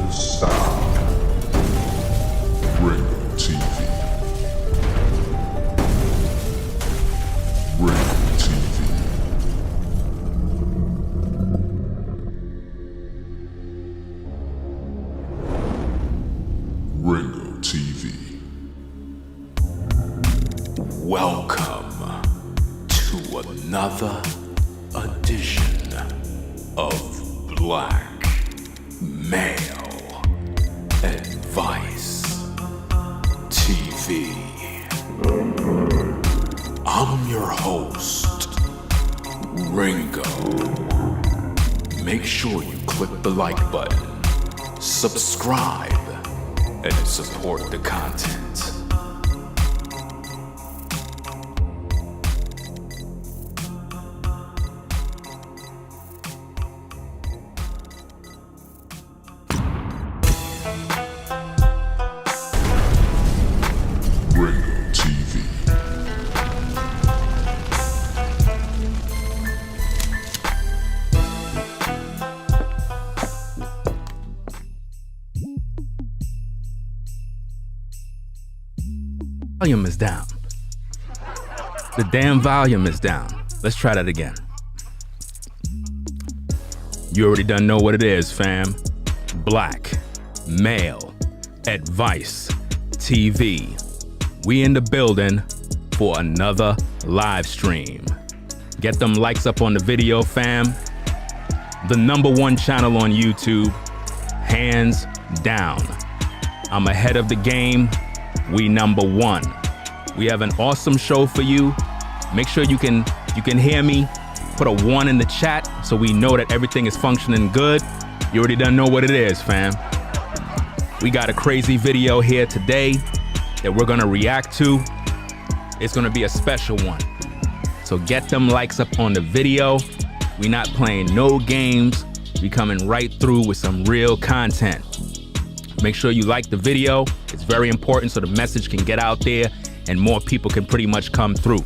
the sound. Ringo TV. Ringo TV. Ringo TV. Welcome to another edition of Black Male Advice TV. I'm your host, Ringo. Make sure you click the like button, subscribe, and support the content. Ringo TV. Volume is down. The damn volume is down. Let's try that again. You already done know what it is, fam. Black Male Advice TV. We in the building for another live stream. Get them likes up on the video, fam. The #1 channel on YouTube, hands down. I'm ahead of the game. We #1. We have an awesome show for you. Make sure you can hear me. Put a 1 in the chat so we know that everything is functioning good. You already done know what it is, fam. We got a crazy video here today that we're gonna react to. It's gonna be a special one. So get them likes up on the video. We not playing no games. We coming right through with some real content. Make sure you like the video. It's very important so the message can get out there and more people can pretty much come through.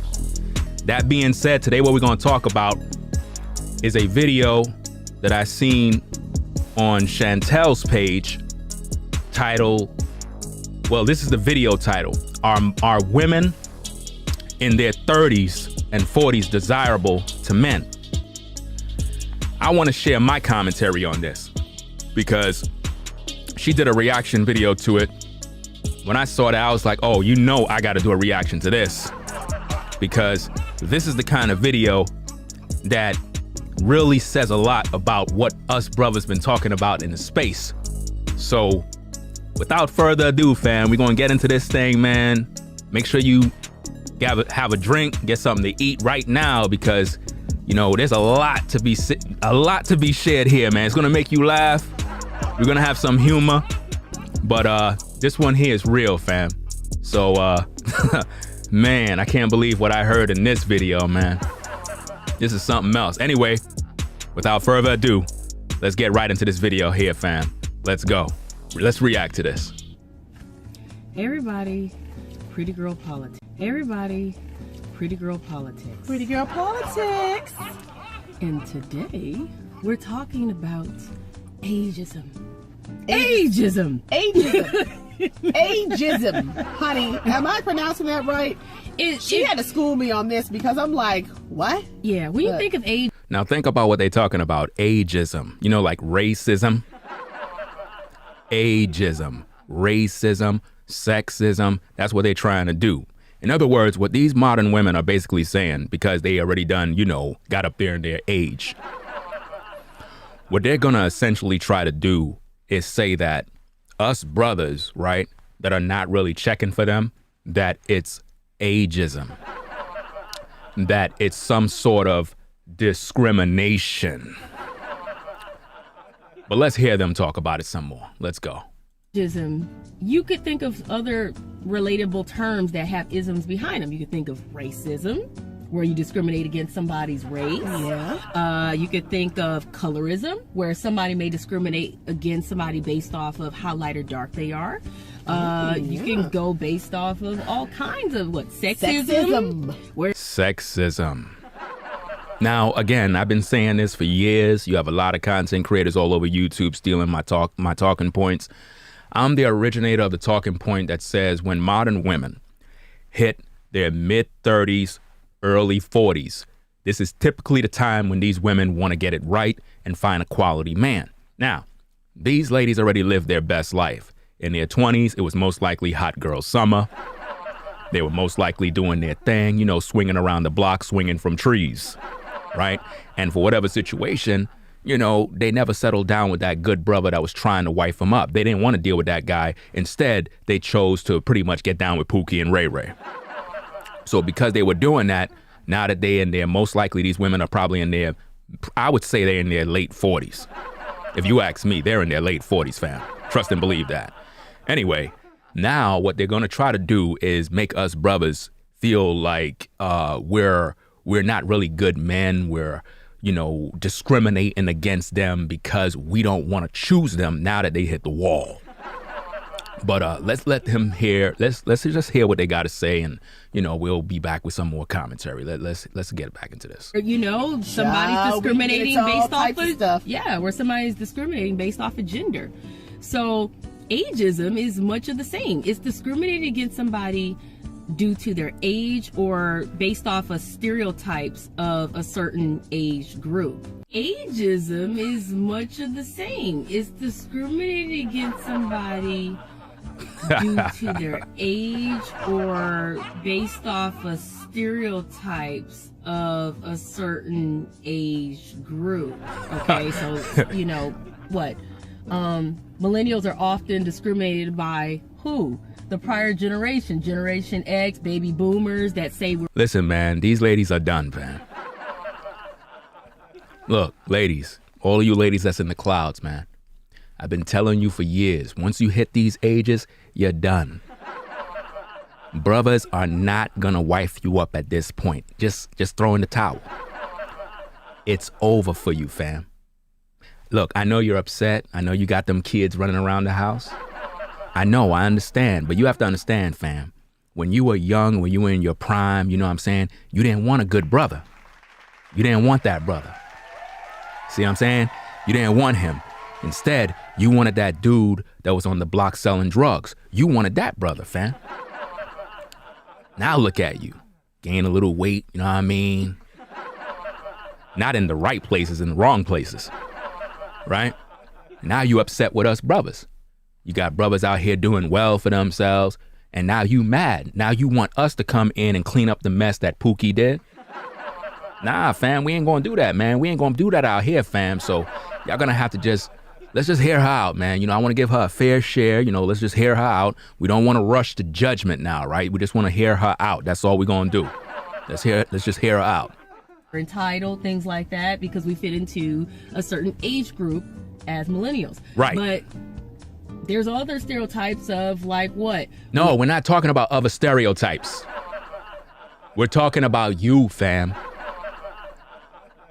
That being said, today what we're gonna talk about is a video that I seen on Chantel's page titled, well, this is the video title. Are women in their 30s and 40s desirable to men? I want to share my commentary on this because she did a reaction video to it. When I saw that, I was like, oh, you know I got to do a reaction to this because this is the kind of video that really says a lot about what us brothers been talking about in the space. So without further ado, fam, we're going to get into this thing, man. Make sure you have a drink, get something to eat right now because, you know, there's a lot to be shared here, man. It's going to make you laugh. We're going to have some humor, but this one here is real, fam. So, man, I can't believe what I heard in this video, man. This is something else. Anyway, without further ado, let's get right into this video here, fam. Let's go. Let's react to this. Everybody, pretty girl politics. Everybody, pretty girl politics. Pretty girl politics. And today, we're talking about ageism. Ageism. Ageism. Honey, am I pronouncing that right? She had to school me on this because I'm like, what? Yeah, when you think of age. Now think about what they're talking about. Ageism. You know, like racism. Ageism. Racism. Sexism. That's what they're trying to do. In other words, what these modern women are basically saying, because they already done, you know, got up there in their age. What they're gonna essentially try to do is say that us brothers, right, that are not really checking for them, that it's ageism. That it's some sort of discrimination. But let's hear them talk about it some more. Let's go. Ageism, you could think of other relatable terms that have isms behind them. You could think of racism, where you discriminate against somebody's race. Yeah. You could think of colorism, where somebody may discriminate against somebody based off of how light or dark they are. You can go based off of all kinds of sexism. Sexism. Where Sexism. Now, again, I've been saying this for years. You have a lot of content creators all over YouTube stealing my talking points. I'm the originator of the talking point that says when modern women hit their mid-30s, early 40s, this is typically the time when these women want to get it right and find a quality man. Now, these ladies already lived their best life. In their 20s, it was most likely hot girl summer. They were most likely doing their thing, you know, swinging around the block, swinging from trees, right? And for whatever situation, you know, they never settled down with that good brother that was trying to wife them up. They didn't want to deal with that guy. Instead, they chose to pretty much get down with Pookie and Ray Ray. So because they were doing that, now that they're in their, most likely these women are probably in their, I would say they're in their late 40s. If you ask me, they're in their late 40s, fam. Trust and believe that. Anyway, now what they're going to try to do is make us brothers feel like we're not really good men. We're, you know, discriminating against them because we don't want to choose them now that they hit the wall. But let's let them hear. Let's just hear what they got to say, and you know we'll be back with some more commentary. Let's get back into this. You know, somebody's discriminating based off of stuff. Yeah, where somebody's discriminating based off of gender. So ageism is much of the same. It's discriminating against somebody due to their age or based off of stereotypes of a certain age group. Ageism is much of the same. It's discriminating against somebody due to their age or based off of stereotypes of a certain age group. Okay, so you know what? Millennials are often discriminated by who? The prior generation, Generation X, baby boomers that say we're... Listen, man, these ladies are done, man. Look, ladies, all of you ladies that's in the clouds, man. I've been telling you for years, once you hit these ages, you're done. Brothers are not gonna wife you up at this point. Just throw in the towel. It's over for you, fam. Look, I know you're upset. I know you got them kids running around the house. I know, I understand, but you have to understand, fam. When you were young, when you were in your prime, you know what I'm saying? You didn't want a good brother. You didn't want that brother. See what I'm saying? You didn't want him. Instead, you wanted that dude that was on the block selling drugs. You wanted that brother, fam. Now look at you. Gain a little weight, you know what I mean? Not in the right places, in the wrong places. Right? Now you upset with us brothers. You got brothers out here doing well for themselves, and now you mad. Now you want us to come in and clean up the mess that Pookie did? Nah, fam, we ain't gonna do that, man. We ain't gonna do that out here, fam. So y'all gonna have to let's just hear her out, man. You know, I wanna give her a fair share. You know, let's just hear her out. We don't wanna rush to judgment now, right? We just wanna hear her out. That's all we're gonna do. Let's just hear her out. Entitled, things like that, because we fit into a certain age group as millennials. Right. But there's other stereotypes of like what? No, we're not talking about other stereotypes. We're talking about you, fam.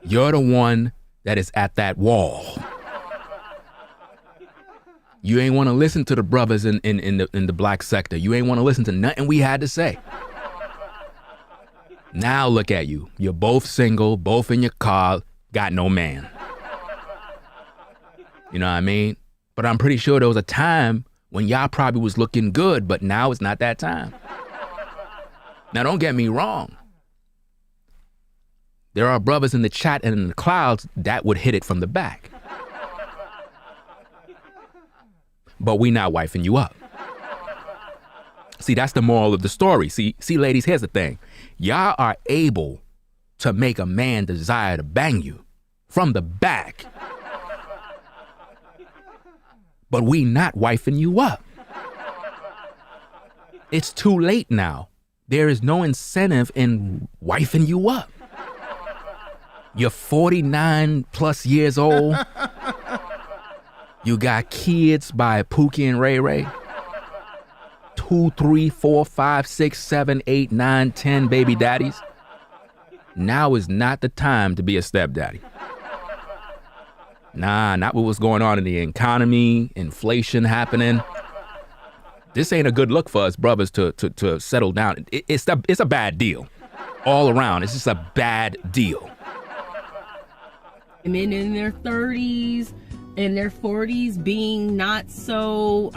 You're the one that is at that wall. You ain't want to listen to the brothers in the black sector. You ain't want to listen to nothing we had to say. Now look at you. You're both single, both in your car, got no man. You know what I mean? But I'm pretty sure there was a time when y'all probably was looking good, but now it's not that time. Now don't get me wrong. There are brothers in the chat and in the clouds that would hit it from the back. But we not wifing you up. See, that's the moral of the story. See, ladies, here's the thing. Y'all are able to make a man desire to bang you from the back. But we not wifing you up. It's too late now. There is no incentive in wifing you up. You're 49 plus years old. You got kids by Pookie and Ray Ray. 2, 3, 4, 5, 6, 7, 8, 9, 10 baby daddies. Now is not the time to be a stepdaddy. Nah, not with what's going on in the economy, inflation happening. This ain't a good look for us brothers to settle down. It's a bad deal. All around, it's just a bad deal. women in their 30s and their 40s being not so,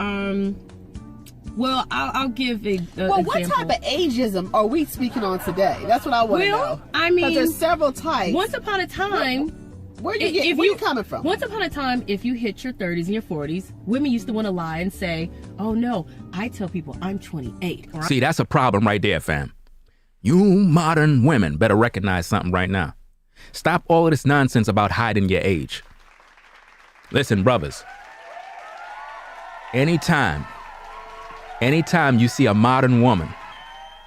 well, I'll give an example. What type of ageism are we speaking on today? That's what I want to know. I mean, 'cause there's several types. Once upon a time, where you coming from? Once upon a time, if you hit your 30s and your 40s, women used to want to lie and say, "Oh no, I tell people I'm 28." Or, See, that's a problem right there, fam. You modern women better recognize something right now. Stop all of this nonsense about hiding your age. Listen, brothers. Anytime you see a modern woman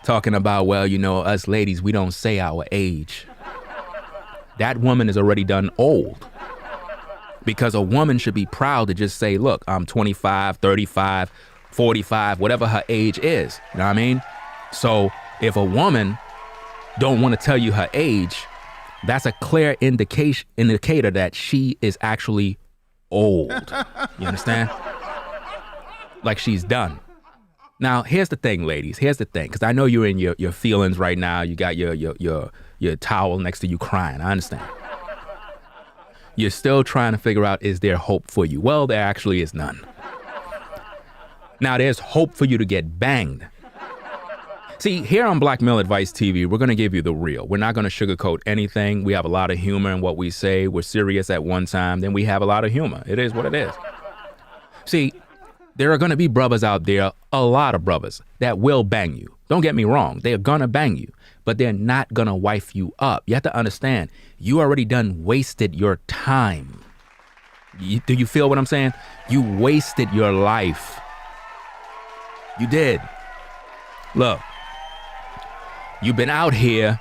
talking about, well, you know, us ladies, we don't say our age. That woman is already done old. Because a woman should be proud to just say, look, I'm 25, 35, 45, whatever her age is. You know what I mean? So if a woman don't want to tell you her age, that's a clear indicator that she is actually old. You understand? Like she's done. Now, here's the thing, ladies. Here's the thing, because I know you're in your feelings right now. You got your towel next to you crying. I understand. You're still trying to figure out, is there hope for you? Well, there actually is none. Now, there's hope for you to get banged. See, here on Black Male Advice TV, we're going to give you the real. We're not going to sugarcoat anything. We have a lot of humor in what we say. We're serious at one time. Then we have a lot of humor. It is what it is. See, there are going to be brothers out there, a lot of brothers, that will bang you. Don't get me wrong. They're going to bang you, but they're not going to wife you up. You have to understand, you already done wasted your time. Do you feel what I'm saying? You wasted your life. You did. Look, you've been out here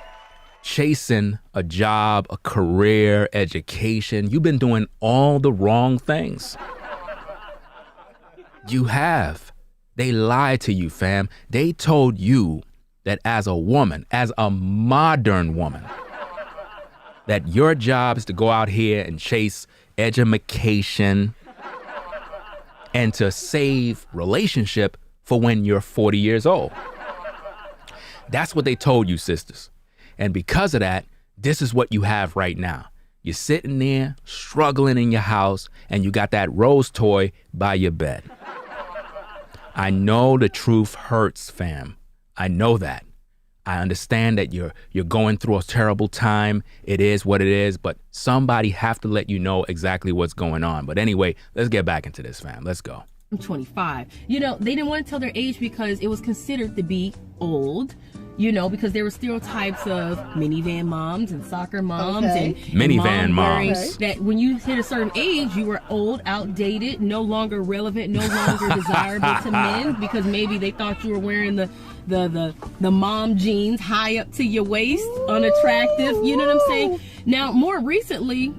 chasing a job, a career, education. You've been doing all the wrong things. You have. They lied to you, fam. They told you that as a woman, as a modern woman, that your job is to go out here and chase education and to save relationship for when you're 40 years old. That's what they told you, sisters. And because of that, this is what you have right now. You're sitting there struggling in your house and you got that rose toy by your bed. I know the truth hurts, fam. I know that. I understand that you're going through a terrible time. It is what it is, but somebody have to let you know exactly what's going on. But anyway, let's get back into this, fam. Let's go. I'm 25. You know, they didn't want to tell their age because it was considered to be old. You know, because there were stereotypes of minivan moms and soccer moms and minivan moms. That when you hit a certain age, you were old, outdated, no longer relevant, no longer desirable to men because maybe they thought you were wearing the mom jeans high up to your waist, unattractive. You know what I'm saying? Now, more recently,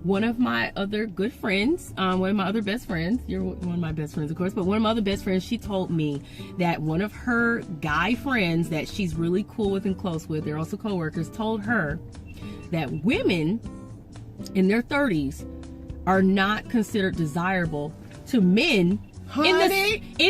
one of my other good friends, one of my other best friends, you're one of my best friends, of course, but one of my other best friends, she told me that one of her guy friends that she's really cool with and close with, they're also co-workers, told her that women in their 30s are not considered desirable to men in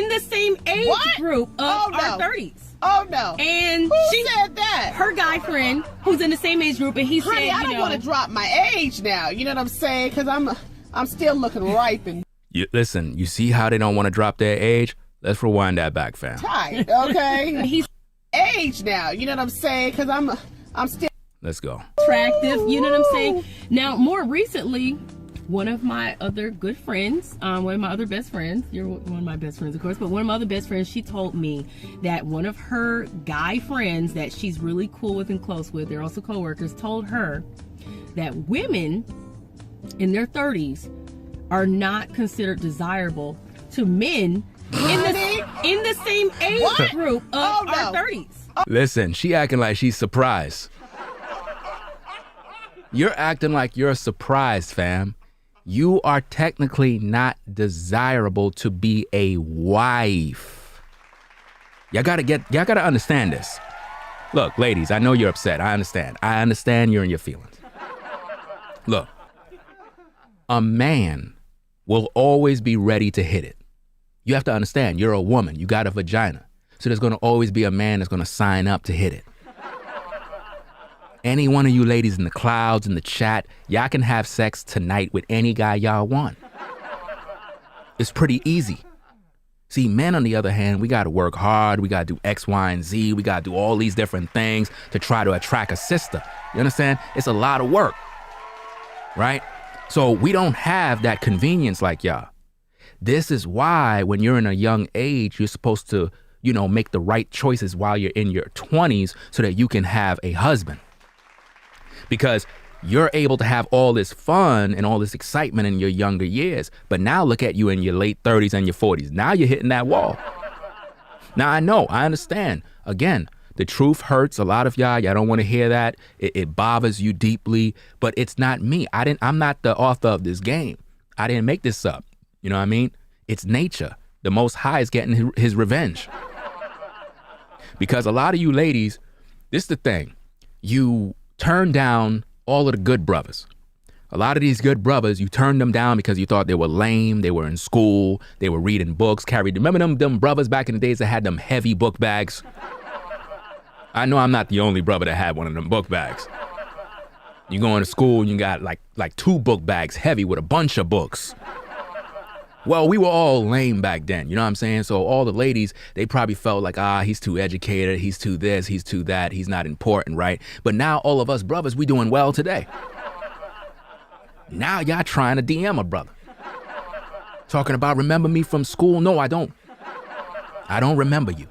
the same age group of our 30s. Oh no! And she said that her guy friend, who's in the same age group, and he said, I don't want to drop my age now. You know what I'm saying? Because I'm still looking ripe and. Listen, you see how they don't want to drop their age? Let's rewind that back, fam. Tight, okay? He's age now. You know what I'm saying? Because I'm still. Let's go. Attractive. You know what I'm saying? Now, more recently, one of my other good friends, one of my other best friends, you're one of my best friends, of course, but one of my other best friends, she told me that one of her guy friends that she's really cool with and close with, they're also co-workers, told her that women in their 30s are not considered desirable to men in the same age group of our 30s. Listen, she acting like she's surprised. You're acting like you're surprised, fam. You are technically not desirable to be a wife. Y'all gotta understand this. Look, ladies, I know you're upset. I understand you're in your feelings. Look, a man will always be ready to hit it. You have to understand, you're a woman. You got a vagina. So there's gonna always be a man that's gonna sign up to hit it. Any one of you ladies in the clouds, in the chat, y'all can have sex tonight with any guy y'all want. It's pretty easy. See, men, on the other hand, we got to work hard. We got to do X, Y, and Z. We got to do all these different things to try to attract a sister. You understand? It's a lot of work, right? So we don't have that convenience like y'all. This is why when you're in a young age, you're supposed to, make the right choices while you're in your 20s so that you can have a husband. Because you're able to have all this fun and all this excitement in your younger years. But now look at you in your late 30s and your 40s. Now you're hitting that wall. Now I know, I understand. Again, the truth hurts. A lot of y'all don't want to hear that. It bothers you deeply, but it's not me. I'm not the author of this game. I didn't make this up. You know what I mean? It's nature. The Most High is getting his revenge. Because a lot of you ladies, this is the thing. You turn down all of the good brothers. A lot of these good brothers, you turned them down because you thought they were lame, they were in school, they were reading books, remember them brothers back in the days that had them heavy book bags? I know I'm not the only brother that had one of them book bags. You go into school and you got like 2 book bags heavy with a bunch of books. Well, we were all lame back then, you know what I'm saying? So all the ladies, they probably felt like, he's too educated, he's too this, he's too that, he's not important, right? But now all of us brothers, we doing well today. Now y'all trying to DM a brother. Talking about remember me from school? No, I don't. I don't remember you.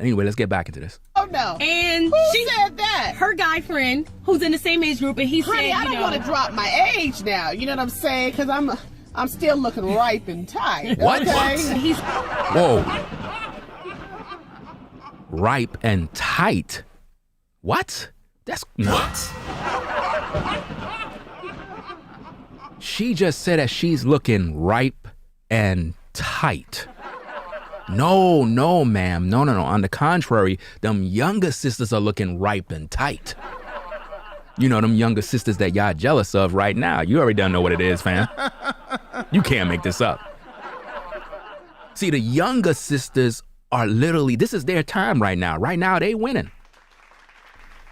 Anyway, let's get back into this. Oh, no. And she said that? Her guy friend, who's in the same age group, and he Honey, said, I don't want to drop my age now. You know what I'm saying? Because I'm still looking ripe and tight. What? Okay? Whoa. Ripe and tight? What? That's what? She just said that she's looking ripe and tight. No, ma'am. No. On the contrary, them younger sisters are looking ripe and tight. You know, them younger sisters that y'all jealous of right now. You already don't know what it is, fam. You can't make this up. See, the younger sisters are literally, this is their time right now. Right now, they winning.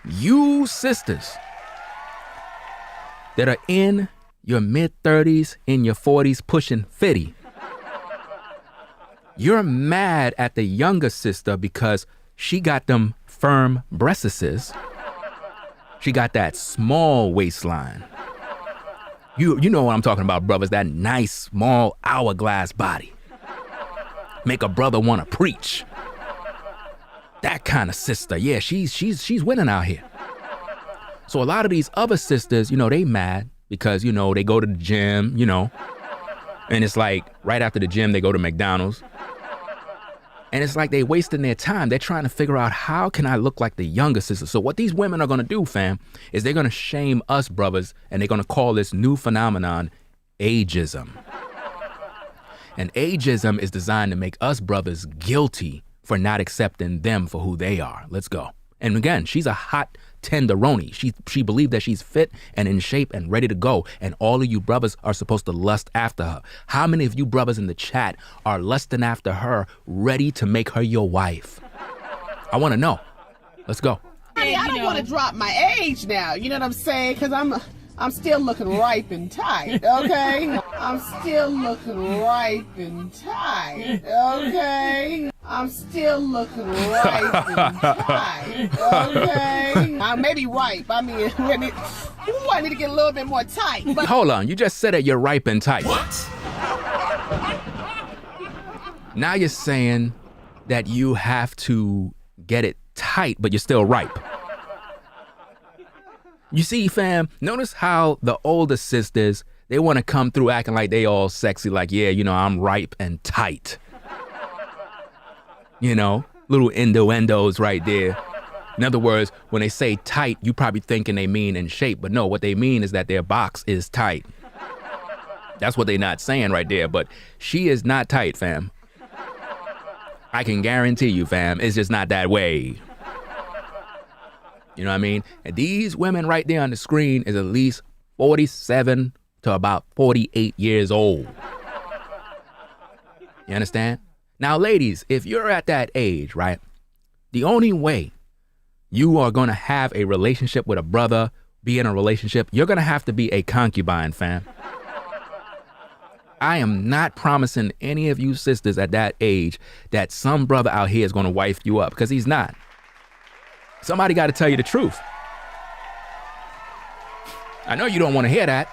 You sisters that are in your mid-30s, in your 40s, pushing 50, you're mad at the younger sister because she got them firm breastises. She got that small waistline. You know what I'm talking about, brothers, that nice, small hourglass body. Make a brother want to preach. That kind of sister, yeah, she's winning out here. So a lot of these other sisters, they mad because, they go to the gym, and it's like right after the gym, they go to McDonald's. And it's like they wasting their time. They're trying to figure out, how can I look like the younger sister? So what these women are going to do, fam, is they're going to shame us brothers, and they're going to call this new phenomenon ageism. And ageism is designed to make us brothers guilty for not accepting them for who they are. Let's go. And again, she's a hot tenderoni. She believed that she's fit and in shape and ready to go. And all of you brothers are supposed to lust after her. How many of you brothers in the chat are lusting after her, ready to make her your wife? I want to know. Let's go. Honey, I don't want to drop my age now. You know what I'm saying? Because I'm still looking ripe and tight, okay? I'm still looking ripe and tight, okay? I'm still looking ripe and tight, okay? I may be ripe. I mean, I need to get a little bit more tight. But hold on, you just said that you're ripe and tight. What? Now you're saying that you have to get it tight, but you're still ripe. You see, fam, notice how the older sisters, they want to come through acting like they all sexy, like, yeah, I'm ripe and tight. Little innuendos right there. In other words, when they say tight, you probably thinking they mean in shape, but no, what they mean is that their box is tight. That's what they're not saying right there, but she is not tight, fam. I can guarantee you, fam, it's just not that way. You know what I mean? And these women right there on the screen is at least 47 to about 48 years old. You understand? Now, ladies, if you're at that age, right, the only way you are going to have a relationship with a brother, be in a relationship, you're going to have to be a concubine, fam. I am not promising any of you sisters at that age that some brother out here is going to wife you up, because he's not. Somebody got to tell you the truth. I know you don't want to hear that,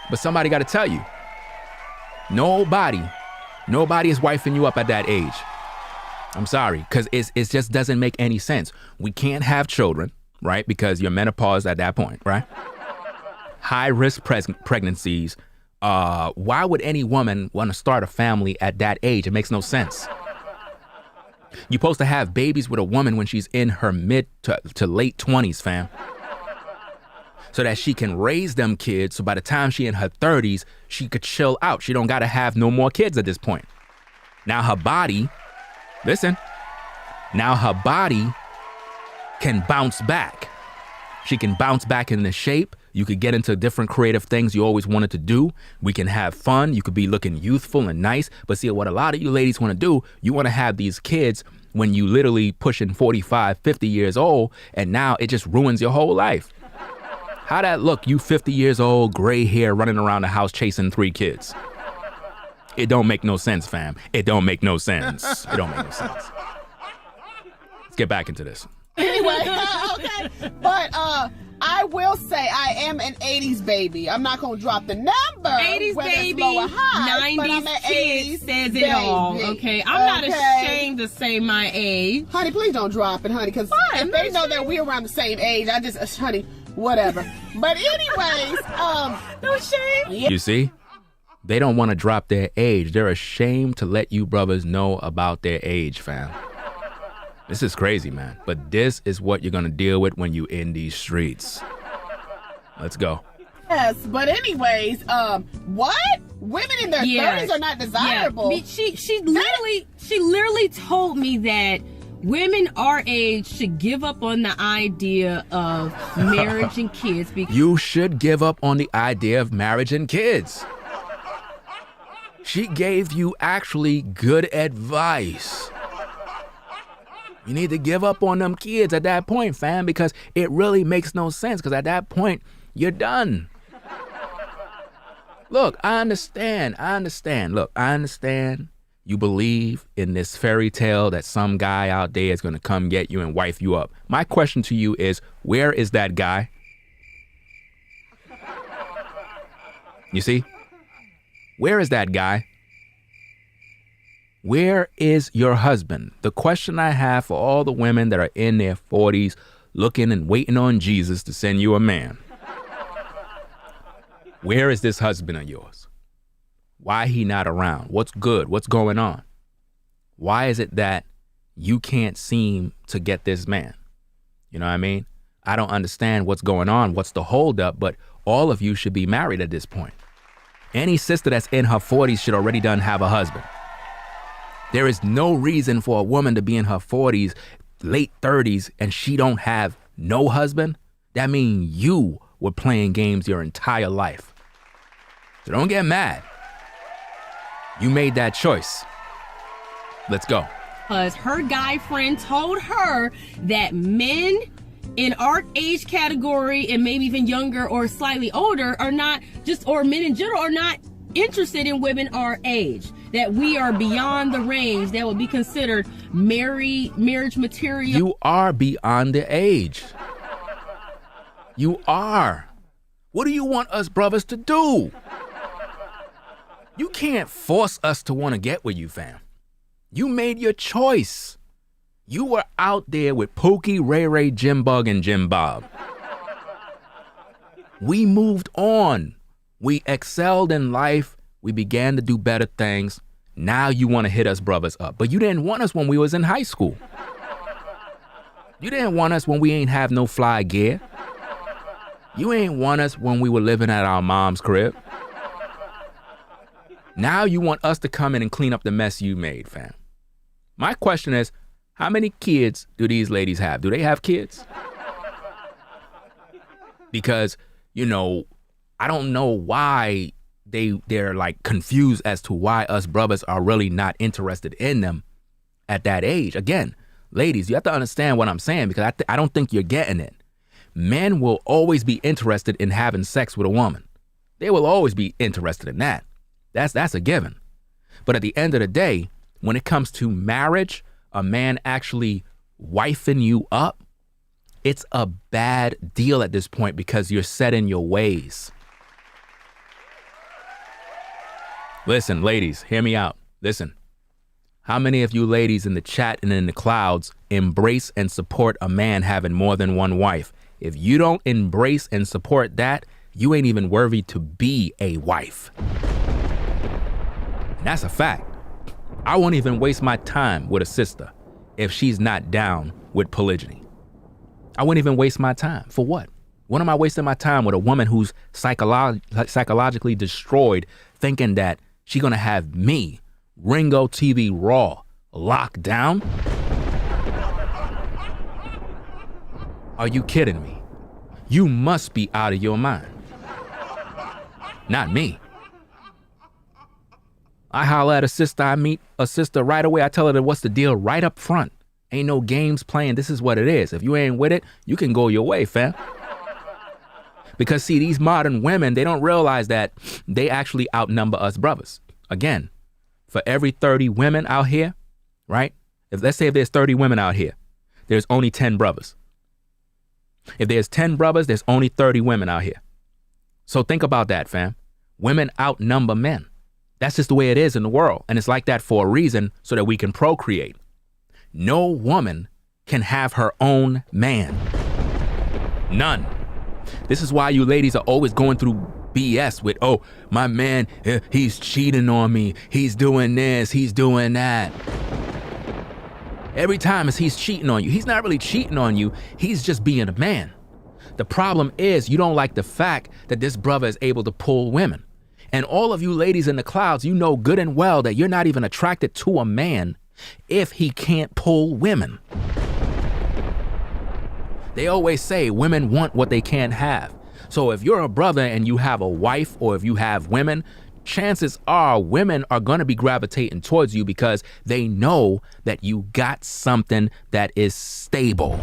but somebody got to tell you. Nobody is wifing you up at that age. I'm sorry, because it just doesn't make any sense. We can't have children, right? Because you're menopause at that point, right? High risk pregnancies. Why would any woman want to start a family at that age? It makes no sense. You're supposed to have babies with a woman when she's in her mid to late 20s, fam. So that she can raise them kids. So by the time she in her 30s, she could chill out. She don't got to have no more kids at this point. Now her body, listen, now her body can bounce back. She can bounce back into shape. You could get into different creative things you always wanted to do. We can have fun. You could be looking youthful and nice. But see, what a lot of you ladies want to do, you want to have these kids when you literally pushing 45, 50 years old, and now it just ruins your whole life. How that look, you 50 years old, gray hair, running around the house chasing 3 kids? It don't make no sense, fam. It don't make no sense. It don't make no sense. Let's get back into this. Anyway, okay. But I will say I am an 80s baby. I'm not going to drop the number. 80s whether baby, it's low or high, but I'm 90s an kid 80s says baby. it all. Okay, I'm not ashamed to say my age. Honey, please don't drop it, honey, because if they know that we're around the same age, I just, honey, whatever. But anyways, No shame. yeah. You see? They don't want to drop their age. They're ashamed to let you brothers know about their age, fam. This is crazy, man. But this is what you're going to deal with when you in these streets. Let's go. Yes, but anyways, what? Women in their 30s are not desirable. Yeah. She literally told me that women our age should give up on the idea of marriage and kids because You should give up on the idea of marriage and kids. She gave you actually good advice. You need to give up on them kids at that point, fam, because it really makes no sense, because at that point, you're done. Look, I understand. Look, I understand you believe in this fairy tale that some guy out there is going to come get you and wife you up. My question to you is, where is that guy? You see? Where is that guy? Where is your husband? The question I have for all the women that are in their 40s looking and waiting on Jesus to send you a man. Where is this husband of yours? Why he not around? What's good? What's going on? Why is it that you can't seem to get this man? You know what I mean? I don't understand what's going on. What's the holdup? But all of you should be married at this point. Any sister that's in her 40s should already done have a husband. There is no reason for a woman to be in her 40s, late 30s, and she don't have no husband. That means you were playing games your entire life. So don't get mad. You made that choice. Let's go. because her guy friend told her that men in our age category and maybe even younger or slightly older are not just, or men in general are not interested in women our age, that we are beyond the range that would be considered marriage material. You are beyond the age. You are. What do you want us brothers to do? You can't force us to want to get with you, fam. You made your choice. You were out there with Pookie, Ray Ray, Jim Bug, and Jim Bob. We moved on. We excelled in life. We began to do better things. Now you want to hit us brothers up. But you didn't want us when we was in high school. You didn't want us when we ain't have no fly gear. You ain't want us when we were living at our mom's crib. Now you want us to come in and clean up the mess you made, fam. My question is, how many kids do these ladies have? Do they have kids? Because, you know, I don't know why they're like confused as to why us brothers are really not interested in them at that age. Again, Ladies, you have to understand what I'm saying because I don't think you're getting it. Men will always be interested in having sex with a woman. They will always be interested in that. That's a given. But at the end of the day, when it comes to marriage, a man actually wifing you up, it's a bad deal at this point because you're set in your ways. Listen, ladies, hear me out. Listen. How many of you ladies in the chat and in the clouds embrace and support a man having more than one wife? If you don't embrace and support that, you ain't even worthy to be a wife. And that's a fact. I won't even waste my time with a sister if she's not down with polygyny. I wouldn't even waste my time. For what? What am I wasting my time with a woman who's psychologically destroyed thinking that she's gonna have me, Ringo TV Raw, locked down? Are you kidding me? You must be out of your mind. Not me. I holler at a sister, I meet a sister right away. I tell her that what's the deal right up front. Ain't no games playing. This is what it is. If you ain't with it, you can go your way, fam. Because see, these modern women, they don't realize that they actually outnumber us brothers. Again, for every 30 women out here, right? Let's say if there's 30 women out here, there's only 10 brothers. If there's 10 brothers, there's only 30 women out here. So think about that, fam. Women outnumber men. That's just the way it is in the world. And it's like that for a reason so that we can procreate. No woman can have her own man. None. This is why you ladies are always going through BS with, oh, my man, he's cheating on me. He's doing this, he's doing that. Every time he's cheating on you. He's not really cheating on you. He's just being a man. The problem is you don't like the fact that this brother is able to pull women. And all of you ladies in the clouds, you know good and well that you're not even attracted to a man if he can't pull women. They always say women want what they can't have. So if you're a brother and you have a wife or if you have women, chances are women are going to be gravitating towards you because they know that you got something that is stable.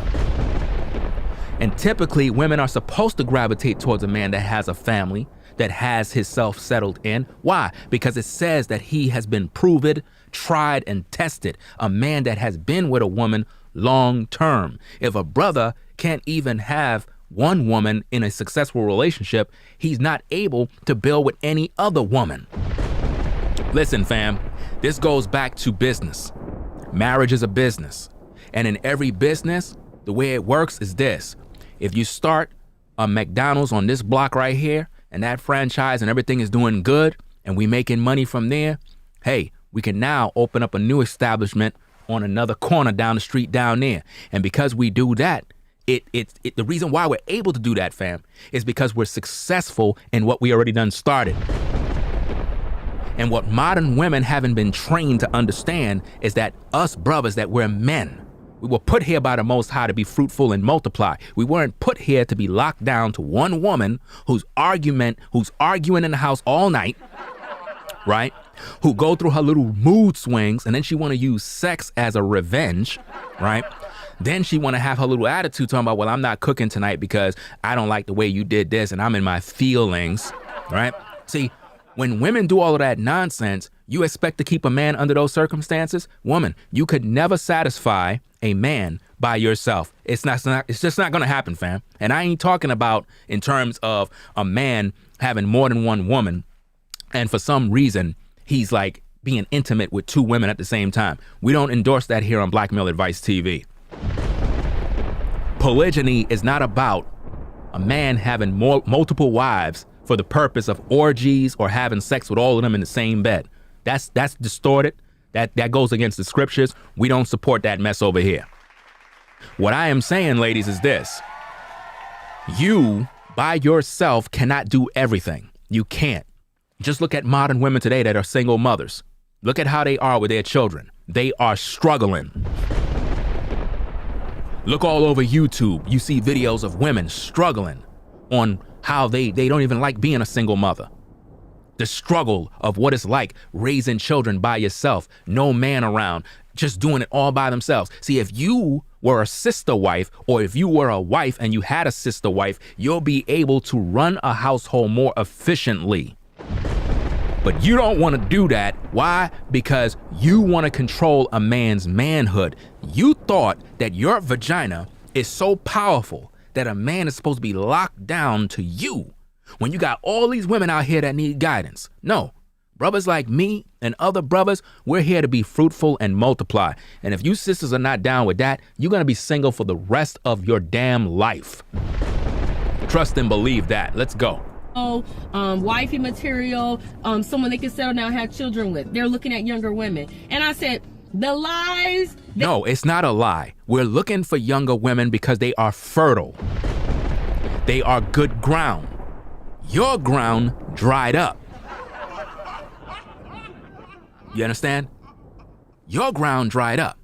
And typically women are supposed to gravitate towards a man that has a family, that has himself settled in. Why? Because it says that he has been proven, tried, and tested. A man that has been with a woman long term. If a brother can't even have one woman in a successful relationship, he's not able to build with any other woman. Listen, fam, this goes back to business. Marriage is a business. And in every business, the way it works is this. If you start a McDonald's on this block right here, and that franchise and everything is doing good, and we making money from there, hey, we can now open up a new establishment on another corner down the street down there. And because we do that, the reason why we're able to do that, fam, is because we're successful in what we already done started. And what modern women haven't been trained to understand is that us brothers, that we're men. We were put here by the Most High to be fruitful and multiply. We weren't put here to be locked down to one woman who's arguing in the house all night, right? Who go through her little mood swings and then she want to use sex as a revenge, right? Then she want to have her little attitude talking about, well, I'm not cooking tonight because I don't like the way you did this and I'm in my feelings, right? See, when women do all of that nonsense, you expect to keep a man under those circumstances? Woman, you could never satisfy a man by yourself. It's just not going to happen, fam. And I ain't talking about in terms of a man having more than one woman and for some reason he's like being intimate with two women at the same time. We don't endorse that here on Black Male Advice TV. Polygyny is not about a man having multiple wives for the purpose of orgies or having sex with all of them in the same bed. That's distorted. That goes against the scriptures. We don't support that mess over here. What I am saying, ladies, is this. You, by yourself, cannot do everything. You can't. Just look at modern women today that are single mothers. Look at how they are with their children. They are struggling. Look all over YouTube. You see videos of women struggling on how they don't even like being a single mother. The struggle of what it's like raising children by yourself, no man around, just doing it all by themselves. See, if you were a sister wife, or if you were a wife and you had a sister wife, you'll be able to run a household more efficiently. But you don't want to do that. Why? Because you want to control a man's manhood. You thought that your vagina is so powerful that a man is supposed to be locked down to you when you got all these women out here that need guidance. No. Brothers like me and other brothers, we're here to be fruitful and multiply. And if you sisters are not down with that, you're going to be single for the rest of your damn life. Trust and believe that. Let's go. Wifey material, someone they can settle down and have children with. They're looking at younger women. And I said, the lies. No, it's not a lie. We're looking for younger women because they are fertile. They are good ground. Your ground dried up. You understand? Your ground dried up.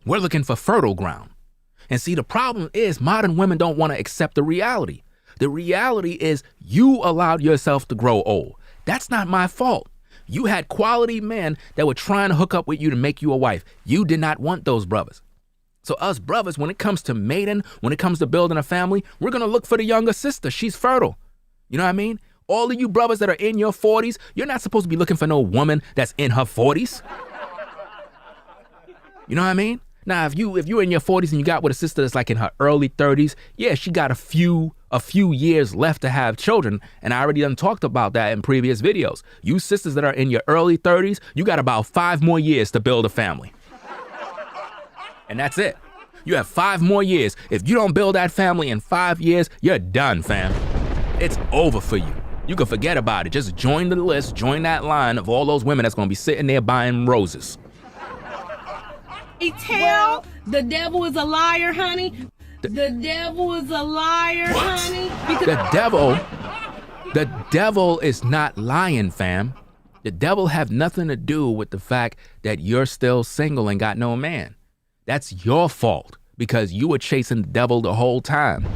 We're looking for fertile ground. And see, the problem is modern women don't want to accept the reality. The reality is you allowed yourself to grow old. That's not my fault. You had quality men that were trying to hook up with you to make you a wife. You did not want those brothers. So us brothers, when it comes to mating, when it comes to building a family, we're going to look for the younger sister. She's fertile. You know what I mean? All of you brothers that are in your 40s, you're not supposed to be looking for no woman that's in her 40s. You know what I mean? Now, if you're in your 40s and you got with a sister that's like in her early 30s, yeah, she got a few years left to have children. And I already done talked about that in previous videos. You sisters that are in your early 30s, you got about 5 more years to build a family. And that's it. You have 5 more years. If you don't build that family in 5 years, you're done, fam. It's over for you. You can forget about it. Just join the list, join that line of all those women that's going to be sitting there buying roses. Tell the devil is a liar, honey. The devil is a liar, What? honey. The devil is not lying, fam. The devil have nothing to do with the fact that you're still single and got no man. That's your fault because you were chasing the devil the whole time.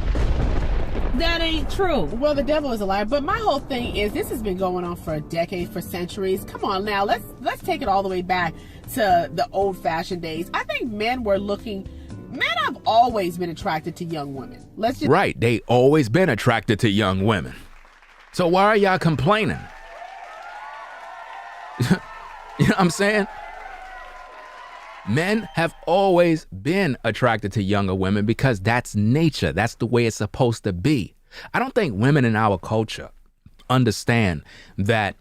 That ain't true. Well, the devil is a liar, but my whole thing is this has been going on for a decade, for centuries. Come on now, let's take it all the way back to the old-fashioned days. I think men have always been attracted to young women. Right, they always been attracted to young women. So why are y'all complaining? You know what I'm saying? Men have always been attracted to younger women because that's nature. That's the way it's supposed to be. I don't think women in our culture understand that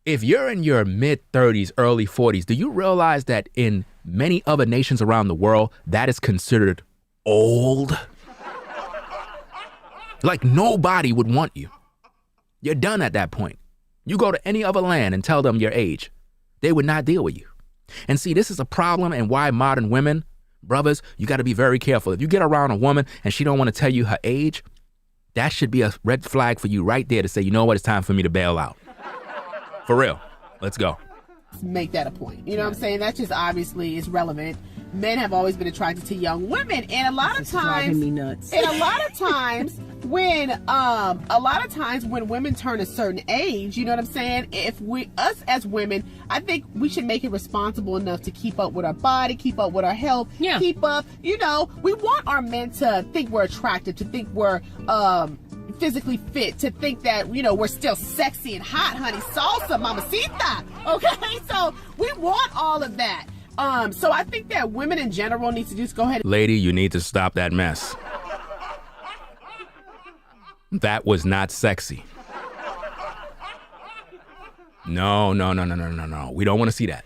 if you're in your mid-30s, early 40s, do you realize that in many other nations around the world, that is considered old? Like nobody would want you. You're done at that point. You go to any other land and tell them your age. They would not deal with you. And see, this is a problem and why modern women, brothers, you got to be very careful. If you get around a woman and she don't want to tell you her age, that should be a red flag for you right there to say, you know what, it's time for me to bail out. For real. Let's go. Make that a point. You know what I'm saying? That just obviously is relevant. Men have always been attracted to young women, and a lot of times, driving me nuts. and a lot of times when women turn a certain age, you know what I'm saying? If us as women, I think we should make it responsible enough to keep up with our body, keep up with our health, keep up. You know, we want our men to think we're attractive, to think we're physically fit, to think that, you know, we're still sexy and hot, honey, salsa, mamacita. Okay, so we want all of that. So I think that women in general need to just go ahead. Lady, you need to stop that mess. That was not sexy. No. We don't want to see that.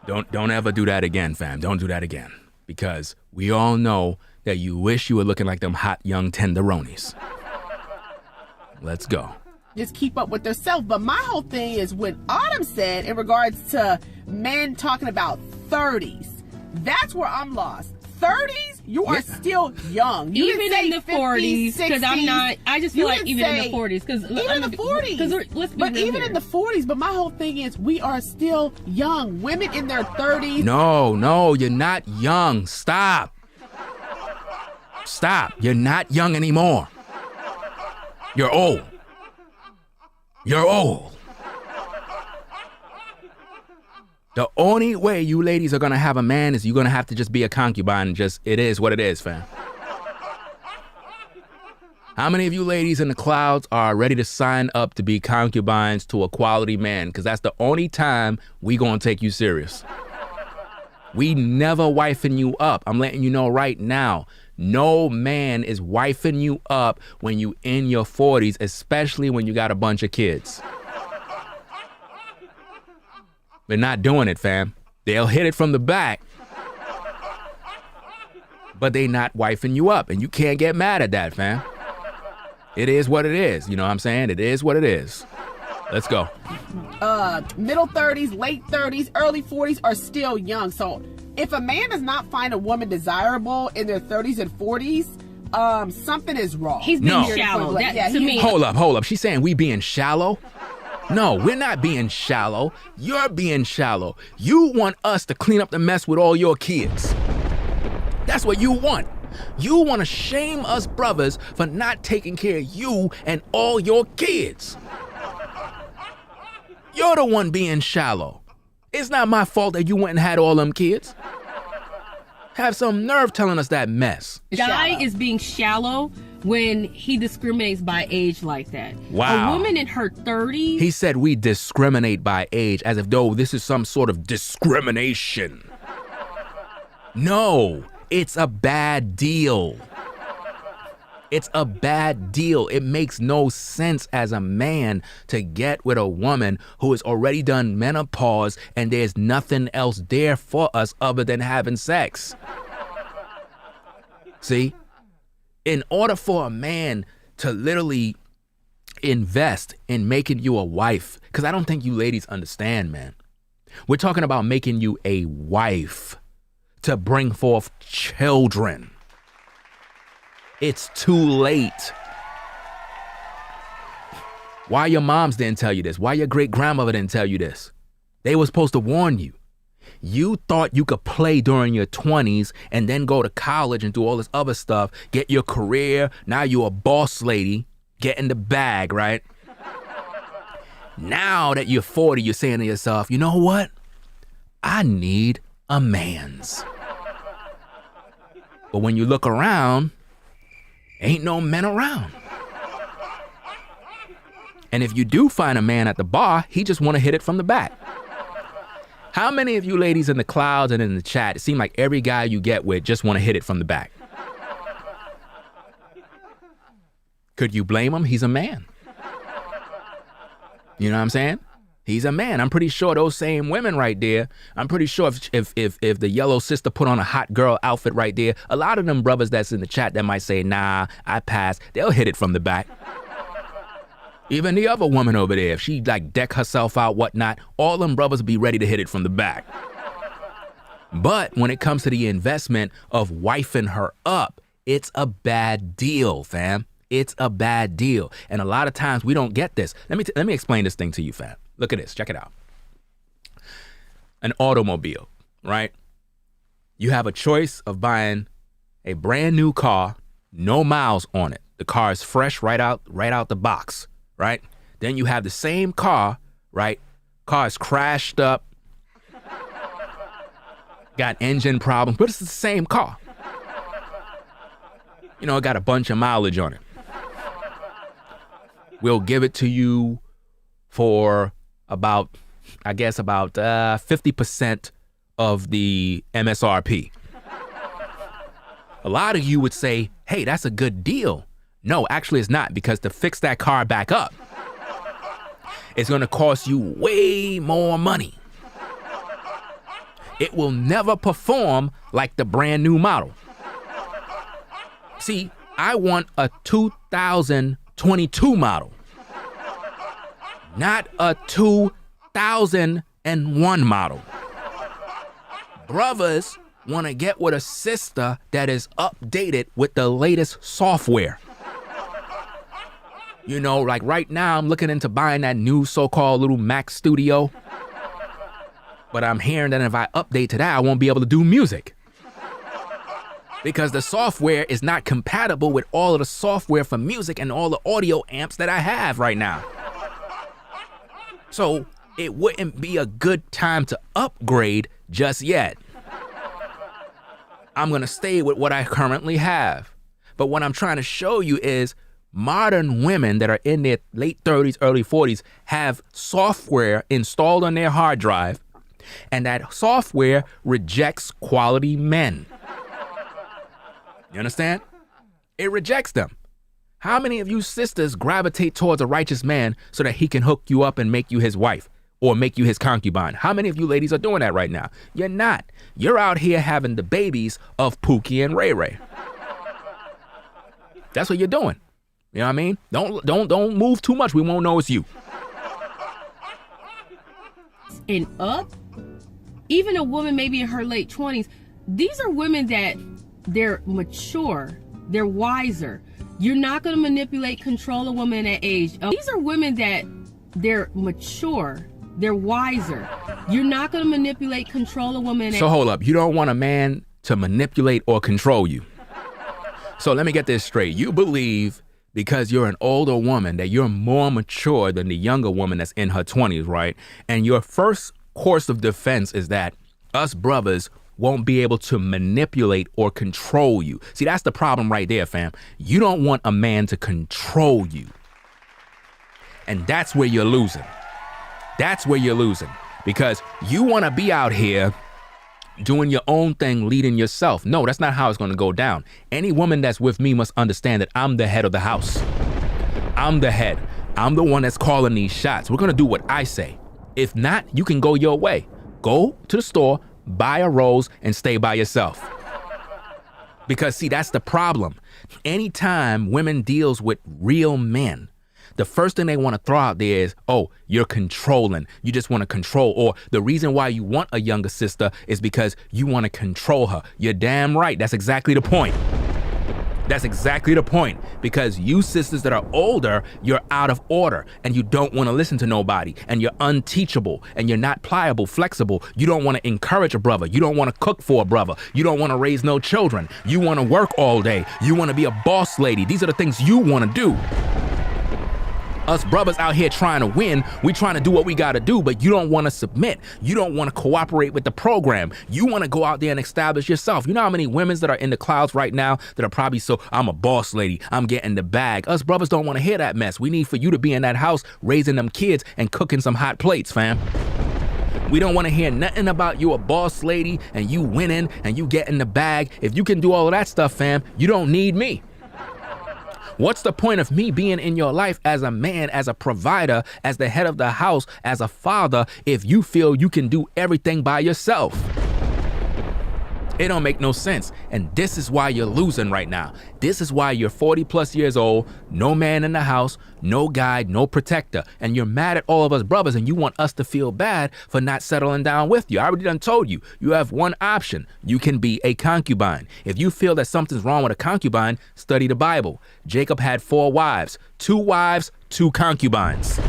Don't ever do that again, fam. Don't do that again. Because we all know that you wish you were looking like them hot young tenderonis. Let's go. Just keep up with themselves. But my whole thing is what Autumn said in regards to men talking about 30s. That's where I'm lost. 30s, you are still young. You even in the 40s, because I just feel like even in the 40s. Even in the 40s. Even in the 40s, but my whole thing is we are still young. Women in their 30s. No, you're not young. Stop. You're not young anymore. You're old. The only way you ladies are gonna have a man is you're gonna have to just be a concubine and just, it is what it is, fam. How many of you ladies in the clouds are ready to sign up to be concubines to a quality man? Because that's the only time we gonna take you serious. We never wifing you up. I'm letting you know right now. No man is wifing you up when you in your 40s, especially when you got a bunch of kids. They're not doing it, fam. They'll hit it from the back, but they not wifing you up, and you can't get mad at that, fam. It is what it is. You know what I'm saying? It is what it is. Let's go. Middle 30s, late 30s, early 40s are still young. So if a man does not find a woman desirable in their 30s and 40s, something is wrong. He's being No. shallow. Like, That, yeah, to he- me, Hold up. She's saying we being shallow? No, we're not being shallow. You're being shallow. You want us to clean up the mess with all your kids. That's what you want. You want to shame us brothers for not taking care of you and all your kids. You're the one being shallow. It's not my fault that you went and had all them kids. Have some nerve telling us that mess. guy shallow. is being shallow when he discriminates by age like that. Wow. A woman in her 30s. He said we discriminate by age as if though this is some sort of discrimination. No, it's a bad deal. It's a bad deal. It makes no sense as a man to get with a woman who has already done menopause and there's nothing else there for us other than having sex. See? In order for a man to literally invest in making you a wife, because I don't think you ladies understand, man. We're talking about making you a wife to bring forth children. It's too late. Why your moms didn't tell you this? Why your great grandmother didn't tell you this? They were supposed to warn you. You thought you could play during your 20s and then go to college and do all this other stuff, get your career. Now you're a boss lady, get in the bag, right? Now that you're 40, you're saying to yourself, you know what? I need a man's. But when you look around, ain't no men around. And if you do find a man at the bar, he just want to hit it from the back. How many of you ladies in the clouds and in the chat, it seems like every guy you get with just want to hit it from the back? Could you blame him? He's a man. You know what I'm saying? He's a man. I'm pretty sure those same women right there, I'm pretty sure if the yellow sister put on a hot girl outfit right there, a lot of them brothers that's in the chat that might say, nah, I pass, they'll hit it from the back. Even the other woman over there, if she like deck herself out, whatnot, all them brothers be ready to hit it from the back. But when it comes to the investment of wifing her up, it's a bad deal, fam. It's a bad deal. And a lot of times we don't get this. Let me explain this thing to you, fam. Look at this. Check it out. An automobile, right? You have a choice of buying a brand new car, no miles on it. The car is fresh right out the box, right? Then you have the same car, right? Car is crashed up, got engine problems, but it's the same car. You know, it got a bunch of mileage on it. We'll give it to you for about 50% of the MSRP. A lot of you would say, hey, that's a good deal. No, actually it's not, because to fix that car back up, it's gonna cost you way more money. It will never perform like the brand new model. See, I want a 2022 model, not a 2001 model. Brothers want to get with a sister that is updated with the latest software. You know, like right now I'm looking into buying that new so-called little Mac Studio. But I'm hearing that if I update to that, I won't be able to do music. Because the software is not compatible with all of the software for music and all the audio amps that I have right now. So it wouldn't be a good time to upgrade just yet. I'm going to stay with what I currently have. But what I'm trying to show you is modern women that are in their late 30s, early 40s have software installed on their hard drive, and that software rejects quality men. You understand? It rejects them. How many of you sisters gravitate towards a righteous man so that he can hook you up and make you his wife or make you his concubine? How many of you ladies are doing that right now? You're not. You're out here having the babies of Pookie and Ray Ray. That's what you're doing. You know what I mean? Don't move too much. We won't know it's you. And up, even a woman maybe in her late 20s, these are women that they're mature, they're wiser. You're not going to manipulate, control a woman at age. These are women that they're mature, they're wiser. You're not going to manipulate, control a woman. So hold up. You don't want a man to manipulate or control you. So let me get this straight. You believe because you're an older woman that you're more mature than the younger woman that's in her 20s, right? And your first course of defense is that us brothers won't be able to manipulate or control you. See, that's the problem right there, fam. You don't want a man to control you. And that's where you're losing. That's where you're losing. Because you want to be out here doing your own thing, leading yourself. No, that's not how it's going to go down. Any woman that's with me must understand that I'm the head of the house. I'm the head. I'm the one that's calling these shots. We're going to do what I say. If not, you can go your way. Go to the store, buy a rose, and stay by yourself. Because see, that's the problem. Anytime women deals with real men, the first thing they want to throw out there is, oh, you're controlling. You just want to control. Or the reason why you want a younger sister is because you want to control her. You're damn right. That's exactly the point. That's exactly the point. Because you sisters that are older, you're out of order and you don't want to listen to nobody and you're unteachable and you're not pliable, flexible. You don't want to encourage a brother. You don't want to cook for a brother. You don't want to raise no children. You want to work all day. You want to be a boss lady. These are the things you want to do. Us brothers out here trying to win, we trying to do what we got to do, but you don't want to submit. You don't want to cooperate with the program. You want to go out there and establish yourself. You know how many women that are in the clouds right now that are probably so, I'm a boss lady, I'm getting the bag. Us brothers don't want to hear that mess. We need for you to be in that house raising them kids and cooking some hot plates, fam. We don't want to hear nothing about you a boss lady and you winning and you getting the bag. If you can do all of that stuff, fam, you don't need me. What's the point of me being in your life as a man, as a provider, as the head of the house, as a father, if you feel you can do everything by yourself? It don't make no sense. And this is why you're losing right now. This is why you're 40 plus years old, no man in the house, no guide, no protector. And you're mad at all of us brothers and you want us to feel bad for not settling down with you. I already done told you, you have one option. You can be a concubine. If you feel that something's wrong with a concubine, study the Bible. Jacob had 4 wives, 2 concubines.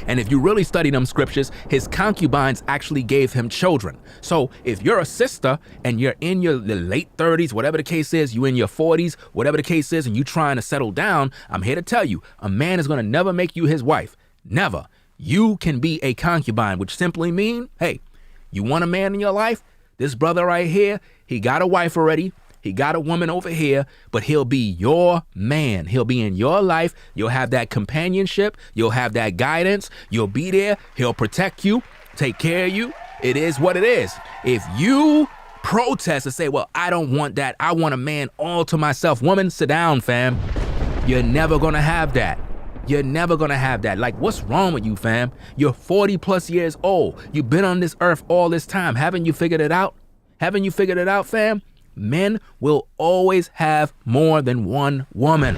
And if you really study them scriptures, his concubines actually gave him children. So if you're a sister and you're in your late 30s, whatever the case is, you in your 40s, whatever the case is, and you trying to settle down, I'm here to tell you, a man is going to never make you his wife. Never. You can be a concubine, which simply mean, hey, you want a man in your life? This brother right here, he got a wife already. He got a woman over here, but he'll be your man. He'll be in your life. You'll have that companionship. You'll have that guidance. You'll be there. He'll protect you, take care of you. It is what it is. If you protest and say, well, I don't want that. I want a man all to myself. Woman, sit down, fam. You're never going to have that. You're never going to have that. Like, what's wrong with you, fam? You're 40 plus years old. You've been on this earth all this time. Haven't you figured it out? Haven't you figured it out, fam? Men will always have more than one woman.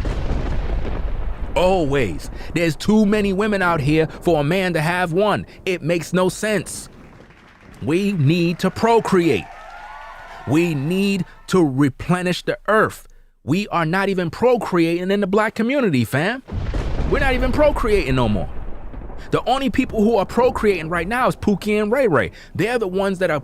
Always. There's too many women out here for a man to have one. It makes no sense. We need to procreate. We need to replenish the earth. We are not even procreating in the black community, fam. We're not even procreating no more. The only people who are procreating right now is Pookie and Ray Ray. They're the ones that are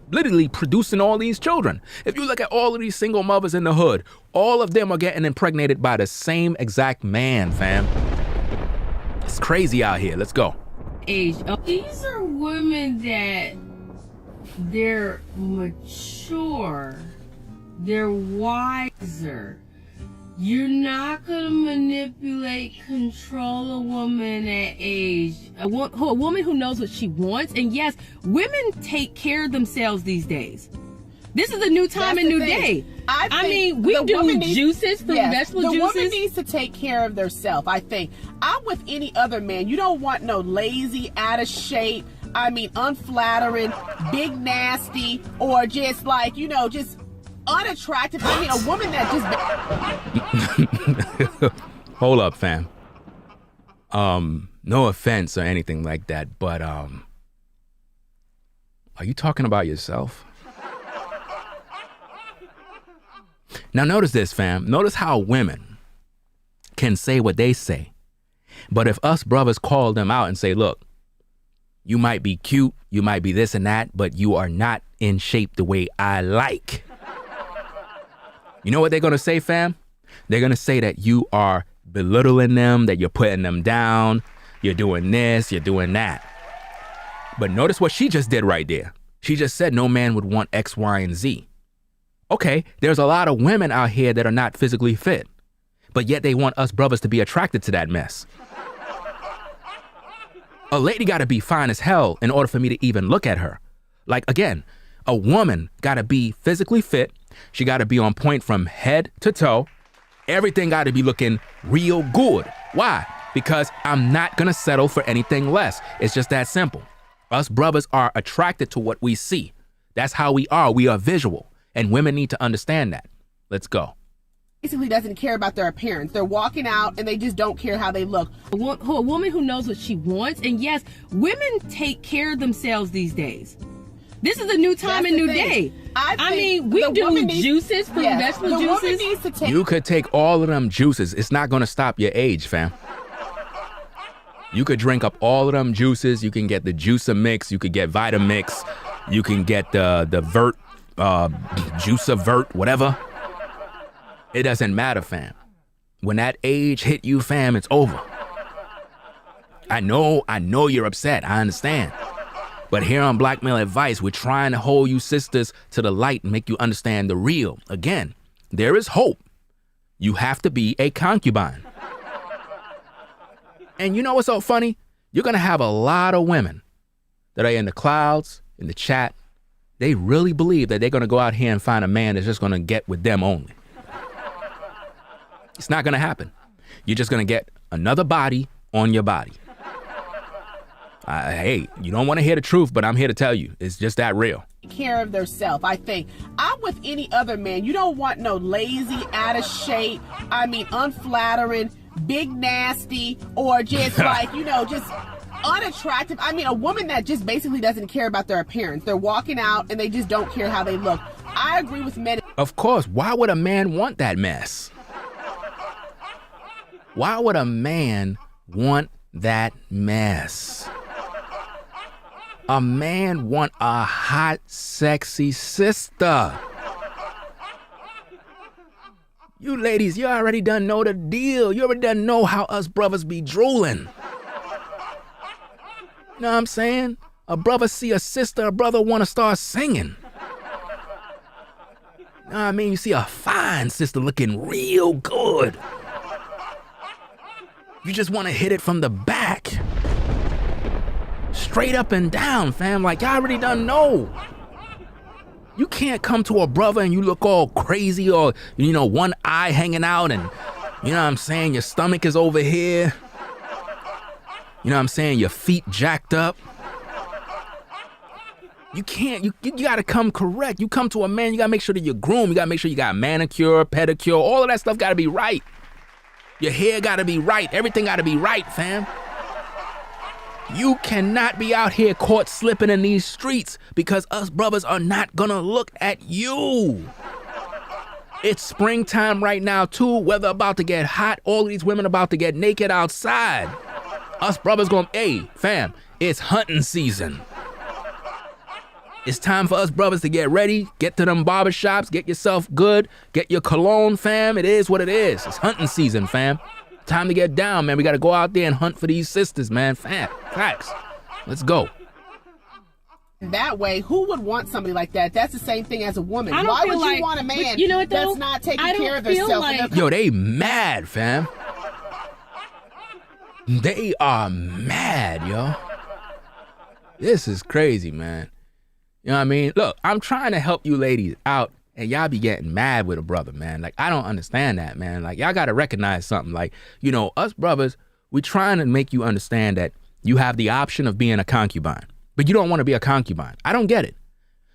literally producing all these children. If you look at all of these single mothers in the hood, all of them are getting impregnated by the same exact man, fam. It's crazy out here. Let's go. age. These are women that they're mature, they're wiser. You're not gonna manipulate, control a woman at age. A woman who knows what she wants. And yes, women take care of themselves these days. This is a new time and new day. I mean, we do juices from vegetable juices. The woman needs to take care of herself, I think. I'm with any other man. You don't want no lazy, out of shape, unflattering, big nasty, or just like, just unattractive. A woman that just... Hold up, fam. No offense or anything like that, but are you talking about yourself? Now notice this, fam. Notice how women can say what they say. But if us brothers call them out and say, look, you might be cute, you might be this and that, but you are not in shape the way I like. You know what they're going to say, fam? They're going to say that you are belittling them, that you're putting them down, you're doing this, you're doing that. But notice what she just did right there. She just said no man would want X, Y, and Z. Okay, there's a lot of women out here that are not physically fit, but yet they want us brothers to be attracted to that mess. A lady got to be fine as hell in order for me to even look at her. Like, again, a woman got to be physically fit. She got to be on point from head to toe. Everything got to be looking real good. Why? Because I'm not going to settle for anything less. It's just that simple. Us brothers are attracted to what we see. That's how we are. We are visual. And women need to understand that. Let's go. Basically doesn't care about their appearance. They're walking out and they just don't care how they look. A woman who knows what she wants. And yes, women take care of themselves these days. This is a new time and new day. I mean, we do juices from vegetable juices. You could take all of them juices. It's not going to stop your age, fam. You could drink up all of them juices. You can get the Juicer Mix. You could get Vitamix. You can get the Vert, Juicer Vert, whatever. It doesn't matter, fam. When that age hit you, fam, it's over. I know you're upset. I understand. But here on Black Male Advice, we're trying to hold you sisters to the light and make you understand the real. Again, there is hope. You have to be a concubine. And you know what's so funny? You're going to have a lot of women that are in the clouds, in the chat. They really believe that they're going to go out here and find a man that's just going to get with them only. It's not going to happen. You're just going to get another body on your body. Hey, you don't want to hear the truth, but I'm here to tell you, it's just that real. Care of theirself, I think. I'm with any other man. You don't want no lazy, out of shape, unflattering, big nasty, or just like, just unattractive. A woman that just basically doesn't care about their appearance. They're walking out and they just don't care how they look. I agree with men. Of course, why would a man want that mess? Why would a man want that mess? A man want a hot, sexy sister. You ladies, you already done know the deal. You already done know how us brothers be drooling. You know what I'm saying? A brother see a sister, a brother want to start singing. You know what I mean? You see a fine sister looking real good. You just want to hit it from the back. Straight up and down, fam. Like, y'all already done know. You can't come to a brother and you look all crazy or, one eye hanging out and, you know what I'm saying, your stomach is over here. You know what I'm saying, your feet jacked up. You can't, you gotta come correct. You come to a man, you gotta make sure that you're groomed. You gotta make sure you got manicure, pedicure, all of that stuff gotta be right. Your hair gotta be right. Everything gotta be right, fam. You cannot be out here caught slipping in these streets because us brothers are not gonna look at you. It's springtime right now too. Weather about to get hot. All of these women about to get naked outside. Us brothers going, hey, fam, it's hunting season. It's time for us brothers to get ready, get to them barbershops, get yourself good, get your cologne, fam. It is what it is. It's hunting season, fam. Time to get down, man. We got to go out there and hunt for these sisters, man. Facts. Let's go. That way, who would want somebody like that? That's the same thing as a woman. I don't Why feel would you like- want a man but you know what, though? that's not taking I don't care of feel themselves? like- Yo, they mad, fam. They are mad, yo. This is crazy, man. You know what I mean? Look, I'm trying to help you ladies out, and y'all be getting mad with a brother, man. Like, I don't understand that, man. Like, y'all got to recognize something. Like, you know, us brothers, we trying to make you understand that you have the option of being a concubine, but you don't want to be a concubine. I don't get it.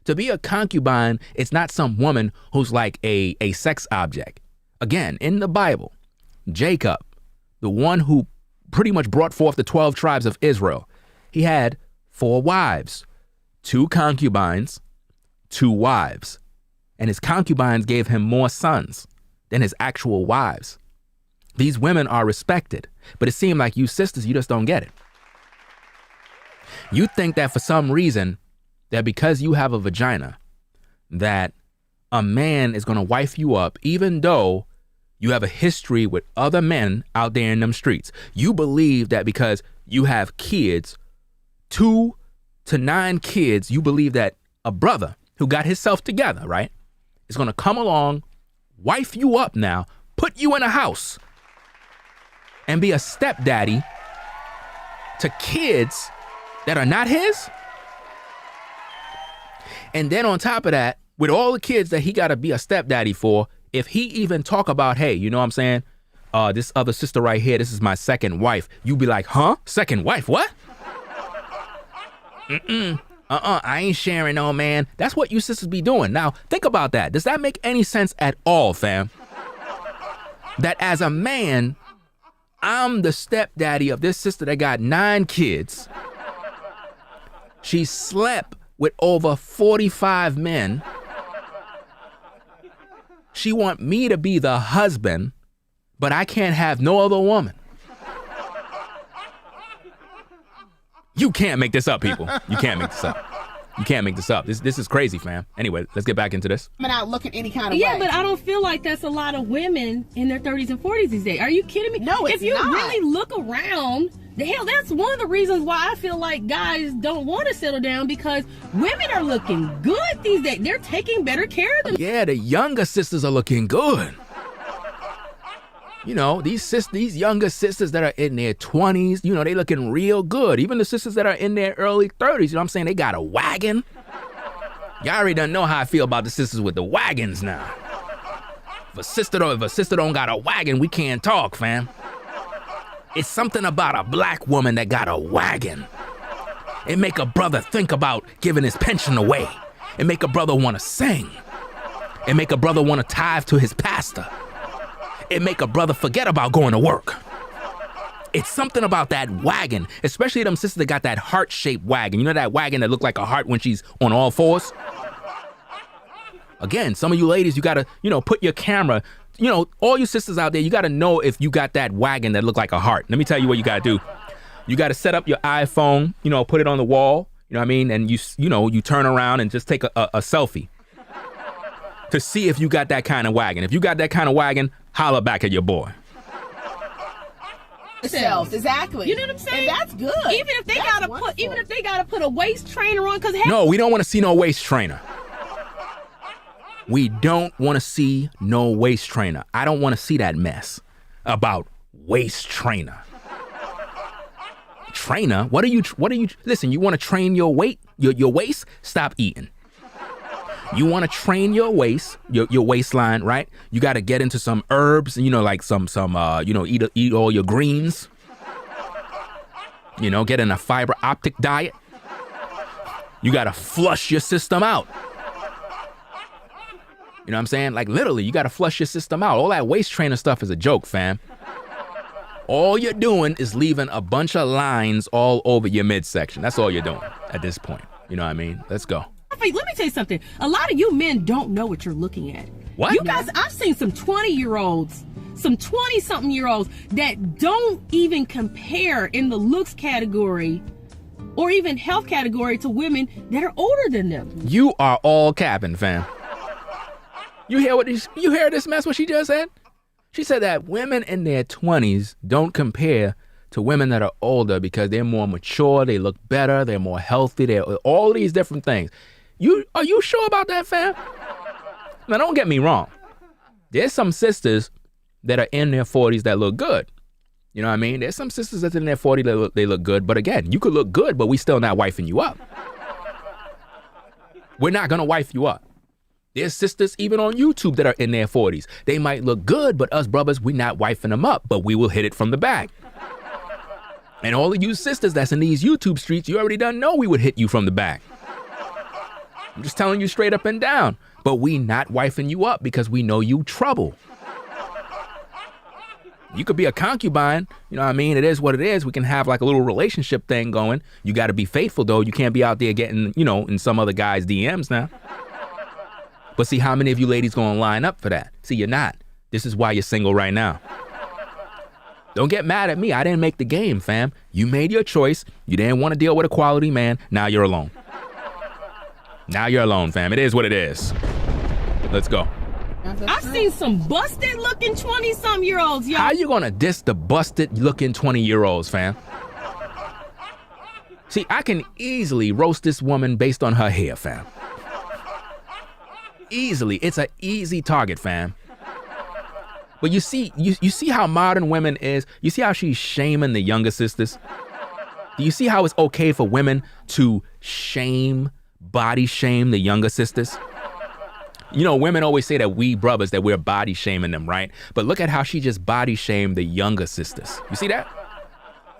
To be a concubine, it's not some woman who's like a sex object. Again, in the Bible, Jacob, the one who pretty much brought forth the 12 tribes of Israel, he had 4 wives, 2 concubines, 2 wives. And his concubines gave him more sons than his actual wives. These women are respected, but it seemed like you sisters, you just don't get it. You think that for some reason, that because you have a vagina, that a man is gonna wife you up, even though you have a history with other men out there in them streets. You believe that because you have kids, 2 to 9 kids, you believe that a brother who got himself together, right, is gonna come along, wife you up now, put you in a house, and be a stepdaddy to kids that are not his? And then on top of that, with all the kids that he gotta be a stepdaddy for, if he even talk about, hey, you know what I'm saying? This other sister right here, this is my second wife. You be like, huh? Second wife, what? I ain't sharing no, man. That's what you sisters be doing. Now, think about that. Does that make any sense at all, fam? That as a man, I'm the stepdaddy of this sister that got 9 kids. She slept with over 45 men. She want me to be the husband, but I can't have no other woman. You can't make this up, people. You can't make this up. You can't make this up. This is crazy, fam. Anyway, let's get back into this. I'm out looking any kind of way. Yeah, but I don't feel like that's a lot of women in their 30s and 40s these days. Are you kidding me? No, it's If you not. really look around, the hell, that's one of the reasons why I feel like guys don't want to settle down, because women are looking good these days. They're taking better care of them. Yeah, the younger sisters are looking good. You know, these younger sisters that are in their 20s, you know, they looking real good. Even the sisters that are in their early 30s, you know what I'm saying? They got a wagon. Y'all already done know how I feel about the sisters with the wagons now. If a sister don't got a wagon, we can't talk, fam. It's something about a black woman that got a wagon. It make a brother think about giving his pension away. It make a brother want to sing. It make a brother want to tithe to his pastor. It make a brother forget about going to work. It's something about that wagon, especially them sisters that got that heart-shaped wagon. You know that wagon that look like a heart when she's on all fours? Again, some of you ladies, you gotta, you know, put your camera, you know, all you sisters out there, you gotta know if you got that wagon that look like a heart. Let me tell you what you gotta do. You gotta set up your iPhone, you know, put it on the wall, you know what I mean? And you turn around and just take a selfie to see if you got that kind of wagon. If you got that kind of wagon, holler back at your boy. Self, exactly. You know what I'm saying? And that's good. Even if they gotta put a waist trainer on, because No, we don't want to see no waist trainer. We don't want to see no waist trainer. I don't want to see that mess about waist trainer. Trainer? What are you, listen, you want to train your weight, your waist? Stop eating. You want to train your waist, your waistline, right? You got to get into some herbs, you know, like some eat all your greens. You know, get in a fiber optic diet. You got to flush your system out. You know what I'm saying? Like literally, you got to flush your system out. All that waist trainer stuff is a joke, fam. All you're doing is leaving a bunch of lines all over your midsection. That's all you're doing at this point. You know what I mean? Let's go. let me tell you something. A lot of you men don't know what you're looking at. What? You guys, I've seen some 20-year-olds, some 20-something-year-olds that don't even compare in the looks category or even health category to women that are older than them. You are all capping, fam. You hear this mess what she just said? She said that women in their 20s don't compare to women that are older because they're more mature, they look better, they're more healthy, they're all these different things. Are you sure about that, fam? Now, don't get me wrong. There's some sisters that are in their 40s that look good. You know what I mean? There's some sisters that's in their 40s that they look good. But again, you could look good, but we still not wifing you up. We're not going to wife you up. There's sisters even on YouTube that are in their 40s. They might look good, but us brothers, we're not wifing them up, but we will hit it from the back. And all of you sisters that's in these YouTube streets, you already done know we would hit you from the back. I'm just telling you straight up and down. But we not wifing you up because we know you trouble. You could be a concubine, you know what I mean? It is what it is. We can have like a little relationship thing going. You got to be faithful though. You can't be out there getting, in some other guy's DMs now. But see, how many of you ladies going to line up for that? See, you're not. This is why you're single right now. Don't get mad at me. I didn't make the game, fam. You made your choice. You didn't want to deal with a quality man. Now you're alone. Now you're alone, fam. It is what it is. Let's go. I've seen some busted looking 20-some-year-olds, yo. How you gonna diss the busted looking 20-year-olds, fam? See, I can easily roast this woman based on her hair, fam. Easily. It's an easy target, fam. But you see how modern women is? You see how she's shaming the younger sisters? Do you see how it's okay for women to body shame the younger sisters? Women always say that we brothers, that we're body shaming them, right? But look at how she just body shamed the younger sisters. You see that?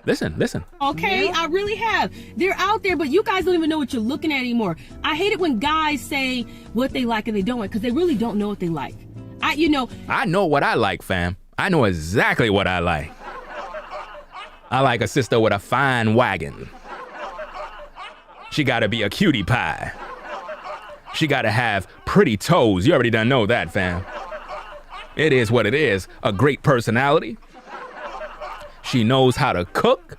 Listen. Okay, I really have. They're out there, but you guys don't even know what you're looking at anymore. I hate it when guys say what they like and they don't like, because they really don't know what they like. I know what I like, fam. I know exactly what I like. I like a sister with a fine wagon. She gotta be a cutie pie. She gotta have pretty toes. You already done know that, fam. It is what it is. A great personality. She knows how to cook.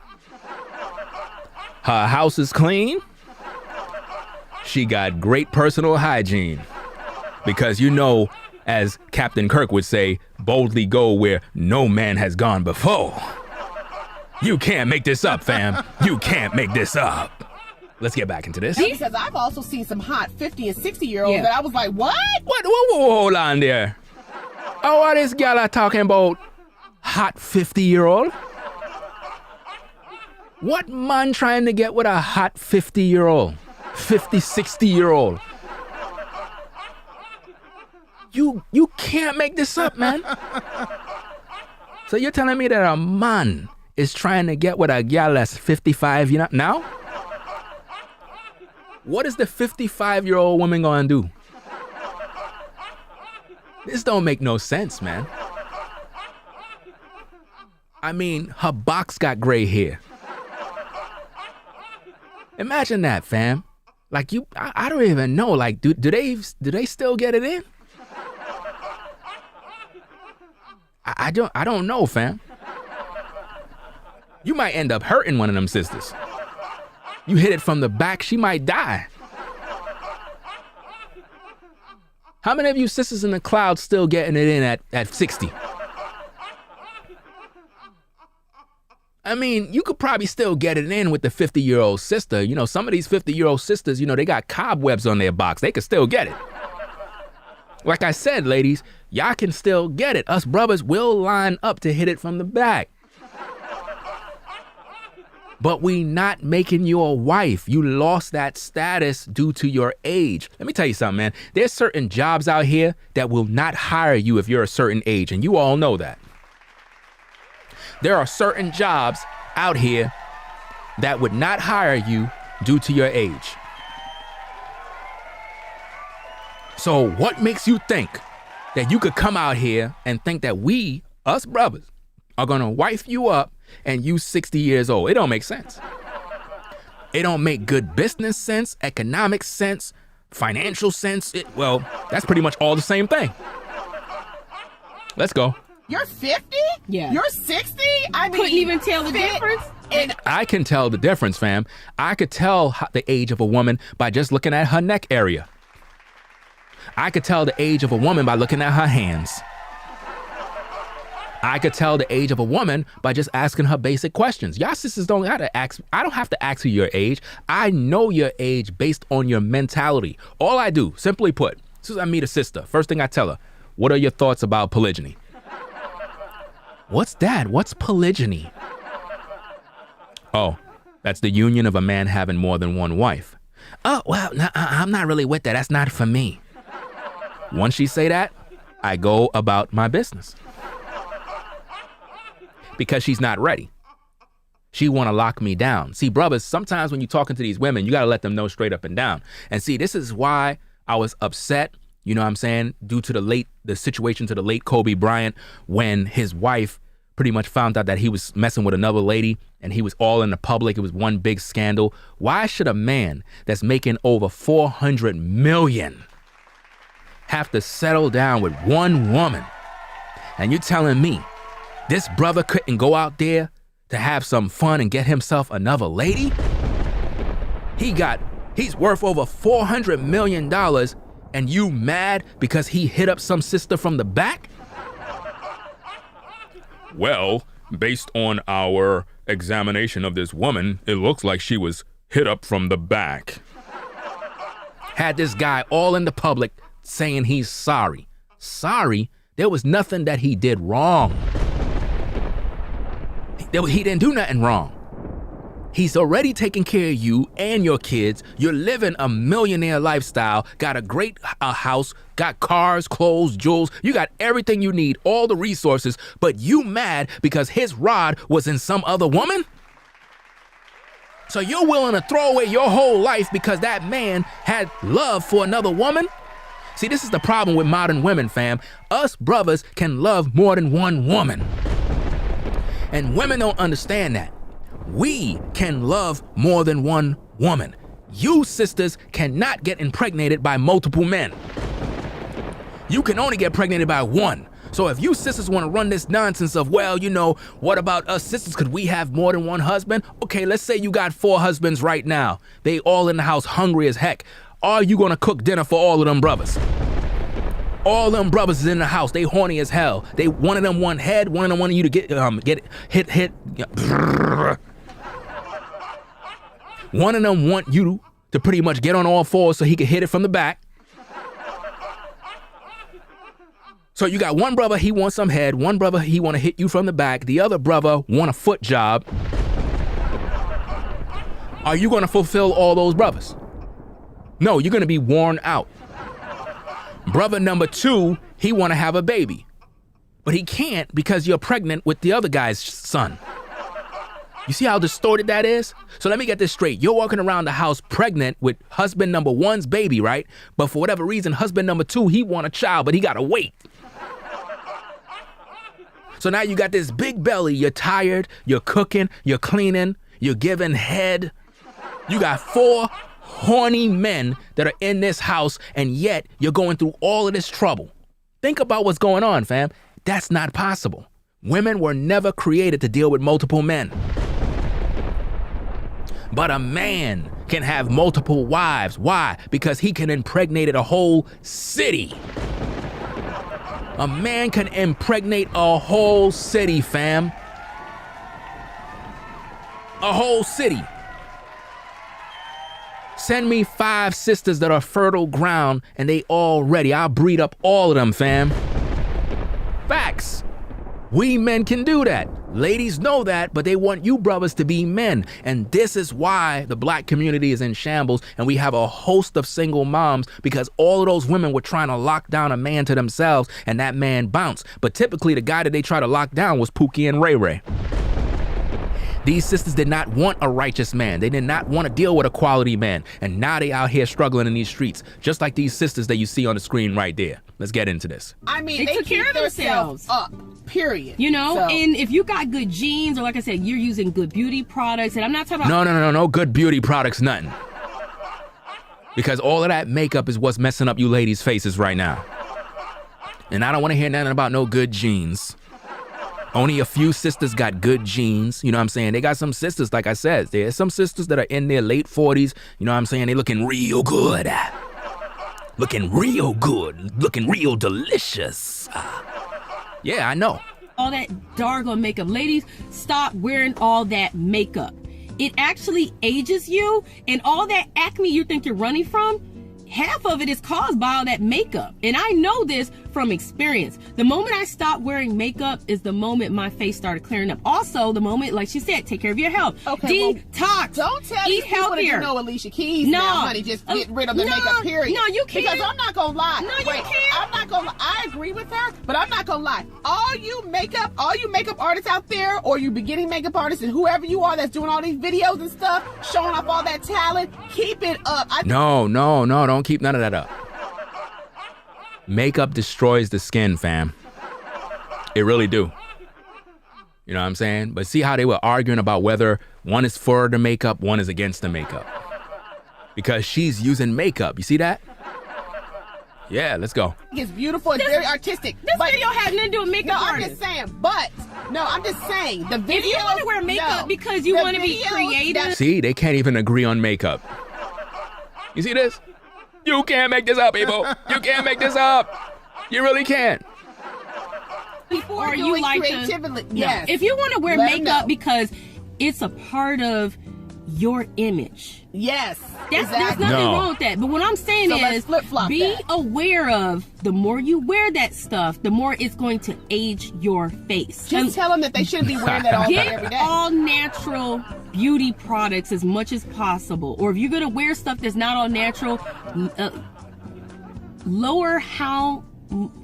Her house is clean. She got great personal hygiene. Because as Captain Kirk would say, boldly go where no man has gone before. You can't make this up, fam. You can't make this up. Let's get back into this. Because I've also seen some hot 50 and 60-year-olds that I was like, what? What? Whoa, hold on there. Oh, what is y'all talking about? Hot 50-year-old? What man trying to get with a hot 50-year-old? 50, 60-year-old? You can't make this up, man. So you're telling me that a man is trying to get with a gal that's 55 now? What is the 55-year-old woman gonna do? This don't make no sense, man. I mean, her box got gray hair. Imagine that, fam. Like I don't even know. Like, do they still get it in? I don't know, fam. You might end up hurting one of them sisters. You hit it from the back, she might die. How many of you sisters in the clouds still getting it in at 60? I mean, you could probably still get it in with the 50-year-old sister. Some of these 50-year-old sisters, they got cobwebs on their box. They could still get it. Like I said, ladies, y'all can still get it. Us brothers will line up to hit it from the back. But we not making you a wife. You lost that status due to your age. Let me tell you something, man. There's certain jobs out here that will not hire you if you're a certain age, and you all know that. There are certain jobs out here that would not hire you due to your age. So what makes you think that you could come out here and think that we, us brothers, are gonna wife you up and you 60 years old? It don't make sense. It don't make good business sense, economic sense, financial sense. Well, that's pretty much all the same thing. Let's go. You're 50? Yeah. You're 60? I mean, couldn't even tell the difference. And I can tell the difference, fam. I could tell the age of a woman by just looking at her neck area. I could tell the age of a woman by looking at her hands. I could tell the age of a woman by just asking her basic questions. Y'all sisters don't have to ask. I don't have to ask you your age. I know your age based on your mentality. All I do, simply put, as soon as I meet a sister, first thing I tell her, what are your thoughts about polygyny? What's that? What's polygyny? Oh, that's the union of a man having more than one wife. Oh, well, I'm not really with that. That's not for me. Once she say that, I go about my business. Because she's not ready. She want to lock me down. See, brothers, sometimes when you're talking to these women, you got to let them know straight up and down. And see, this is why I was upset, you know what I'm saying, due to the situation to the late Kobe Bryant, when his wife pretty much found out that he was messing with another lady and he was all in the public. It was one big scandal. Why should a man that's making over 400 million have to settle down with one woman? And you're telling me this brother couldn't go out there to have some fun and get himself another lady? He's worth over $400 million and you mad because he hit up some sister from the back? Well, based on our examination of this woman, it looks like she was hit up from the back. Had this guy all in the public saying he's sorry. Sorry? There was nothing that he did wrong. He didn't do nothing wrong. He's already taking care of you and your kids. You're living a millionaire lifestyle, got a great house, got cars, clothes, jewels. You got everything you need, all the resources, but you mad because his rod was in some other woman? So you're willing to throw away your whole life because that man had love for another woman? See, this is the problem with modern women, fam. Us brothers can love more than one woman. And women don't understand that. We can love more than one woman. You sisters cannot get impregnated by multiple men. You can only get impregnated by one. So if you sisters want to run this nonsense of, well, you know, what about us sisters? Could we have more than one husband? Okay, let's say you got 4 husbands right now. They all in the house hungry as heck. Are you going to cook dinner for all of them brothers? All them brothers is in the house. They horny as hell. One of them want head. One of them want you to get hit. One of them want you to pretty much get on all fours so he can hit it from the back. So you got one brother, he wants some head. One brother, he want to hit you from the back. The other brother want a foot job. Are you going to fulfill all those brothers? No, you're going to be worn out. Brother number 2, he want to have a baby. But he can't because you're pregnant with the other guy's son. You see how distorted that is? So let me get this straight. You're walking around the house pregnant with husband number 1's baby, right? But for whatever reason, husband number 2, he want a child, but he got to wait. So now you got this big belly. You're tired. You're cooking. You're cleaning. You're giving head. You got 4 horny men that are in this house, and yet you're going through all of this trouble. Think about what's going on, fam. That's not possible. Women were never created to deal with multiple men. But a man can have multiple wives. Why? Because he can impregnate a whole city. A man can impregnate a whole city, fam. A whole city. Send me 5 sisters that are fertile ground and they all ready. I'll breed up all of them, fam. Facts. We men can do that. Ladies know that, but they want you brothers to be men. And this is why the black community is in shambles and we have a host of single moms, because all of those women were trying to lock down a man to themselves and that man bounced. But typically the guy that they try to lock down was Pookie and Ray Ray. These sisters did not want a righteous man. They did not want to deal with a quality man. And now they out here struggling in these streets, just like these sisters that you see on the screen right there. Let's get into this. I mean, They took care of themselves. up, period. You know, So- and if you got good genes, or like I said, you're using good beauty products, and I'm not talking about No good beauty products, nothing. Because all of that makeup is what's messing up you ladies' faces right now. And I don't want to hear nothing about no good genes. Only a few sisters got good genes, you know what I'm saying? They got some sisters, like I said, there's some sisters that are in their late 40s, you know what I'm saying? They looking real good. Looking real good, looking real delicious. Yeah, I know. all that doggone makeup. Ladies, stop wearing all that makeup. It actually ages you, and all that acne you think you're running from, half of it is caused by all that makeup. And I know this from experience. The moment I stopped wearing makeup is the moment my face started clearing up. Also, the moment, like she said, take care of your health. Okay, detox. Don't tell Eat these people that healthier. you know Alicia Keys No. now, honey. Just get rid of the No. makeup, period. No, you can't. Because I'm not gonna lie. No, you can't. I'm not gonna lie. I agree with her, but I'm not gonna lie. All you makeup artists out there, or you beginning makeup artists, and whoever you are that's doing all these videos and stuff, showing off all that talent, keep it up. No, don't keep none of that up. Makeup destroys the skin, fam. It really do. You know what I'm saying? But see how they were arguing about whether one is for the makeup, one is against the makeup. Because she's using makeup. You see that? Yeah, let's go. It's beautiful. It's very artistic. This video had nothing to do with makeup No, I'm artists. just saying. But no, I'm just saying the video. If you want to wear makeup because you want to be creative, See, they can't even agree on makeup. You see this? You can't make this up, people. You can't make this up. You really can't. or you like creatively. to, Yes. if you want to wear Let 'em makeup know. because it's a part of your image. Yes. There's exactly. nothing No. wrong with that. But what I'm saying So let's is, flip-flop be that. aware of the more you wear that stuff, the more it's going to age your face. Just tell them that they shouldn't be wearing that all day every Get day. all natural beauty products as much as possible. Or if you're going to wear stuff that's not all natural, lower how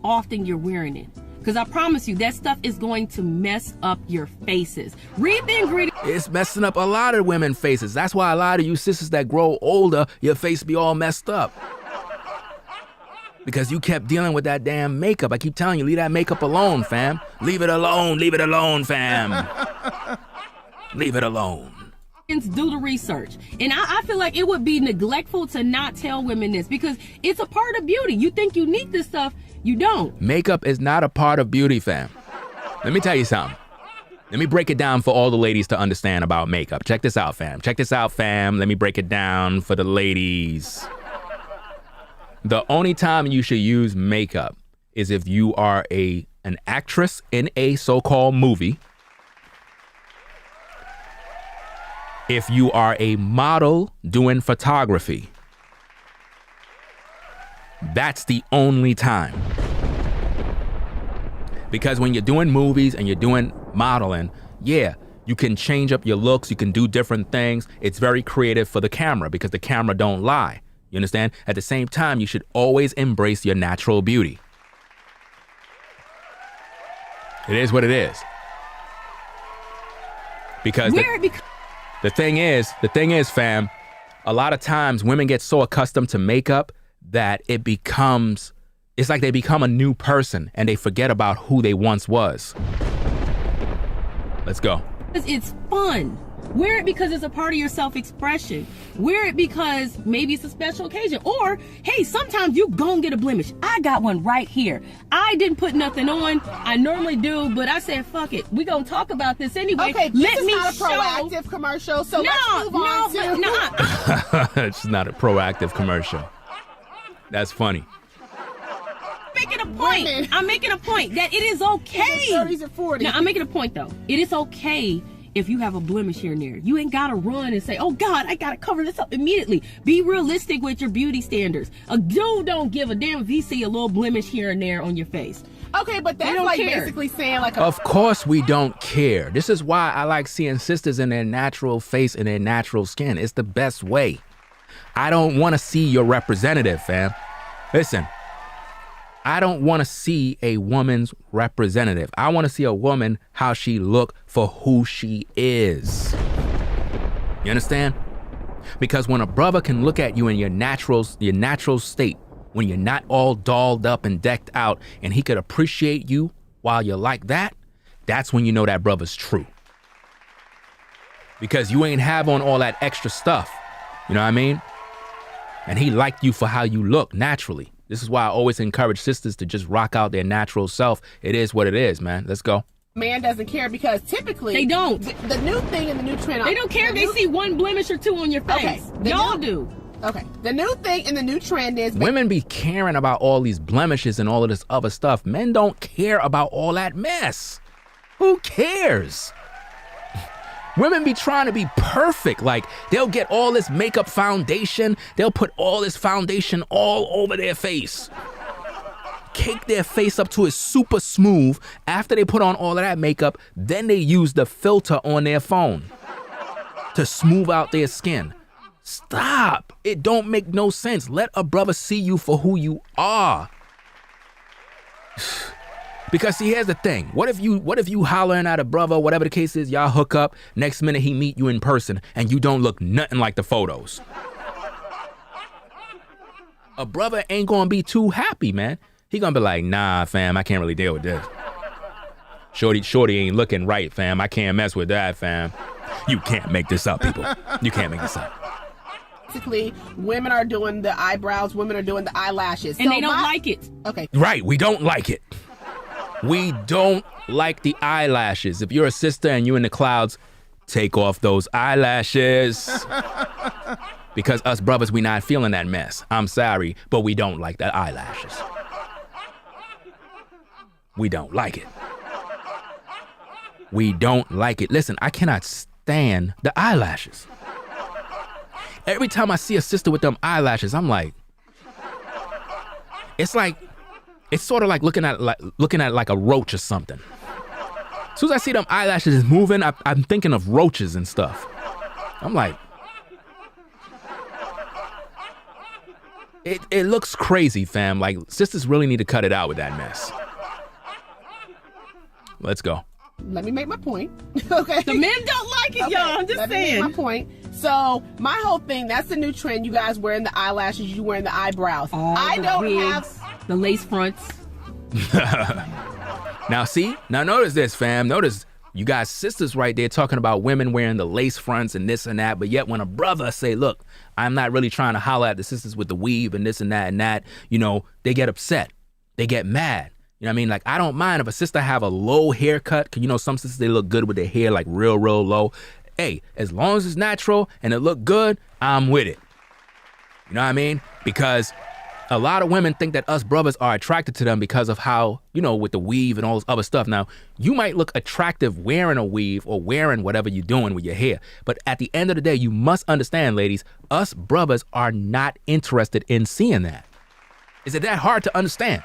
often you're wearing it. Because I promise you, that stuff is going to mess up your faces. Read the ingredients. It's messing up a lot of women's faces. That's why a lot of you sisters that grow older, your face be all messed up. Because you kept dealing with that damn makeup. I keep telling you, leave that makeup alone, fam. Leave it alone, fam. Leave it alone. Do the research. And I feel like it would be neglectful to not tell women this because it's a part of beauty. You think you need this stuff, you don't. Makeup is not a part of beauty, fam. Let me tell you something. Let me break it down for all the ladies to understand about makeup. Check this out, fam. Let me break it down for the ladies. The only time you should use makeup is if you are an actress in a so-called movie. If you are a model doing photography. That's the only time. Because when you're doing movies and you're doing modeling, yeah, you can change up your looks, you can do different things. It's very creative for the camera because the camera don't lie. You understand? At the same time, you should always embrace your natural beauty. It is what it is. Because the thing is, fam, a lot of times women get so accustomed to makeup that it's like they become a new person and they forget about who they once was. Let's go. It's fun. Wear it because it's a part of your self-expression. Wear it because maybe it's a special occasion. Or, hey, sometimes you gon' get a blemish. I got one right here. I didn't put nothing on. I normally do, but I said, fuck it. We gonna talk about this anyway. Okay, this is not a proactive commercial, so let's move on to... It's not a proactive commercial. That's funny. I'm making a point that it is okay. In the 30s and 40s. No, I'm making a point though. It is okay if you have a blemish here and there. You ain't gotta run and say, oh God, I gotta cover this up immediately. Be realistic with your beauty standards. A dude don't give a damn if he see a little blemish here and there on your face. Okay, but that's like basically saying like Of course we don't care. This is why I like seeing sisters in their natural face and their natural skin. It's the best way. I don't want to see your representative, fam. Listen, I don't want to see a woman's representative. I want to see a woman how she look for who she is. You understand? Because when a brother can look at you in your natural state, when you're not all dolled up and decked out, and he could appreciate you while you're like that, that's when you know that brother's true. Because you ain't have on all that extra stuff. You know what I mean? And he liked you for how you look naturally. This is why I always encourage sisters to just rock out their natural self. It is what it is, man. Let's go. Man doesn't care because typically they don't. The new thing in the new trend. They don't care if they see one blemish or two on your face. Okay, Y'all do. Okay. The new thing in the new trend is women be caring about all these blemishes and all of this other stuff. Men don't care about all that mess. Who cares? Women be trying to be perfect. Like, they'll get all this makeup foundation. They'll put all this foundation all over their face. Cake their face up to it super smooth. After they put on all of that makeup, then they use the filter on their phone to smooth out their skin. Stop. It don't make no sense. Let a brother see you for who you are. Because see, here's the thing. What if you hollering at a brother, whatever the case is, y'all hook up, next minute he meet you in person and you don't look nothing like the photos? A brother ain't gonna be too happy, man. He gonna be like, nah, fam, I can't really deal with this. Shorty ain't looking right, fam. I can't mess with that, fam. You can't make this up, people. You can't make this up. Basically, women are doing the eyebrows, women are doing the eyelashes. And they don't like it. Okay. Right, we don't like it. We don't like the eyelashes. If you're a sister and you're in the clouds, take off those eyelashes. Because us brothers, we not feeling that mess. I'm sorry, but we don't like the eyelashes. We don't like it. We don't like it. Listen, I cannot stand the eyelashes. Every time I see a sister with them eyelashes, I'm like, it's sort of like looking at like a roach or something. As soon as I see them eyelashes moving, I'm thinking of roaches and stuff. I'm like, it looks crazy, fam. Like, sisters really need to cut it out with that mess. Let's go. Let me make my point. Okay. The men don't like it, Okay, y'all. I'm just let me saying. make my point. So my whole thing, that's the new trend. You guys wearing the eyelashes, you wearing the eyebrows. I don't wigs, have the lace fronts. Now notice this, fam. Notice you got sisters right there talking about women wearing the lace fronts and this and that, but yet when a brother say, look, I'm not really trying to holler at the sisters with the weave and this and that, you know, they get upset. They get mad. You know what I mean? Like, I don't mind if a sister have a low haircut, because, you know, some sisters, they look good with their hair, like, real low. Hey, as long as it's natural and it look good, I'm with it. You know what I mean? Because a lot of women think that us brothers are attracted to them because of how, you know, with the weave and all this other stuff. Now, you might look attractive wearing a weave or wearing whatever you're doing with your hair. But at the end of the day, you must understand, ladies, us brothers are not interested in seeing that. Is it that hard to understand?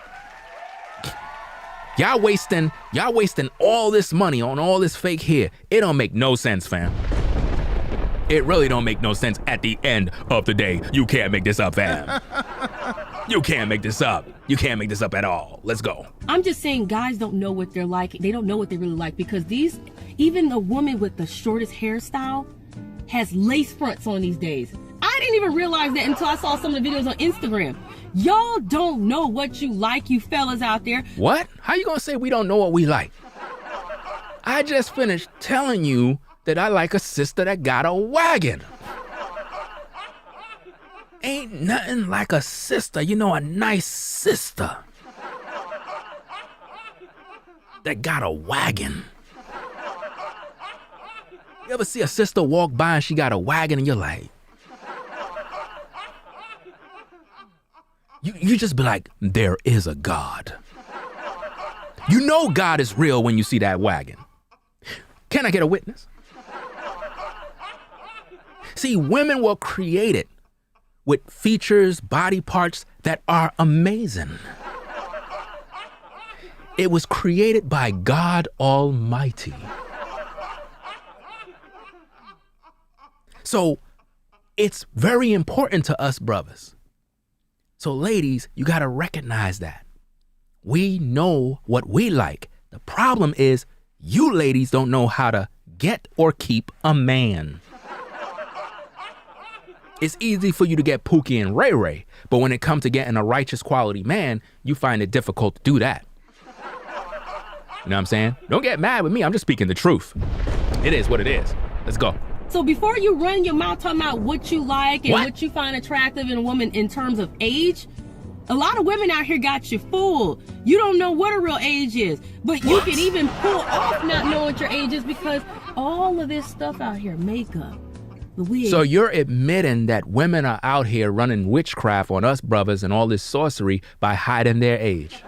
Y'all wasting all this money on all this fake hair. It don't make no sense, fam. It really don't make no sense at the end of the day. You can't make this up, fam. You can't make this up. You can't make this up at all. Let's go. I'm just saying, guys don't know what they're like. They don't know what they really like, because even the woman with the shortest hairstyle has lace fronts on these days. I didn't even realize that until I saw some of the videos on Instagram. Y'all don't know what you like, you fellas out there. What? How you gonna say we don't know what we like? I just finished telling you that I like a sister that got a wagon. Ain't nothing like a sister, you know, a nice sister that got a wagon. You ever see a sister walk by and she got a wagon and you're like, you just be like, there is a God. You know God is real when you see that wagon. Can I get a witness? See, women were created with features, body parts that are amazing. It was created by God Almighty. So it's very important to us brothers. So ladies, you gotta recognize that. We know what we like. The problem is you ladies don't know how to get or keep a man. It's easy for you to get Pookie and Ray Ray, but when it comes to getting a righteous quality man, you find it difficult to do that. You know what I'm saying? Don't get mad with me, I'm just speaking the truth. It is what it is. Let's go. So before you run your mouth talking about what you like and what you find attractive in a woman in terms of age, a lot of women out here got you fooled. You don't know what a real age is, but you can even pull off not knowing what your age is because all of this stuff out here, makeup, the wig. So you're admitting that women are out here running witchcraft on us brothers and all this sorcery by hiding their age.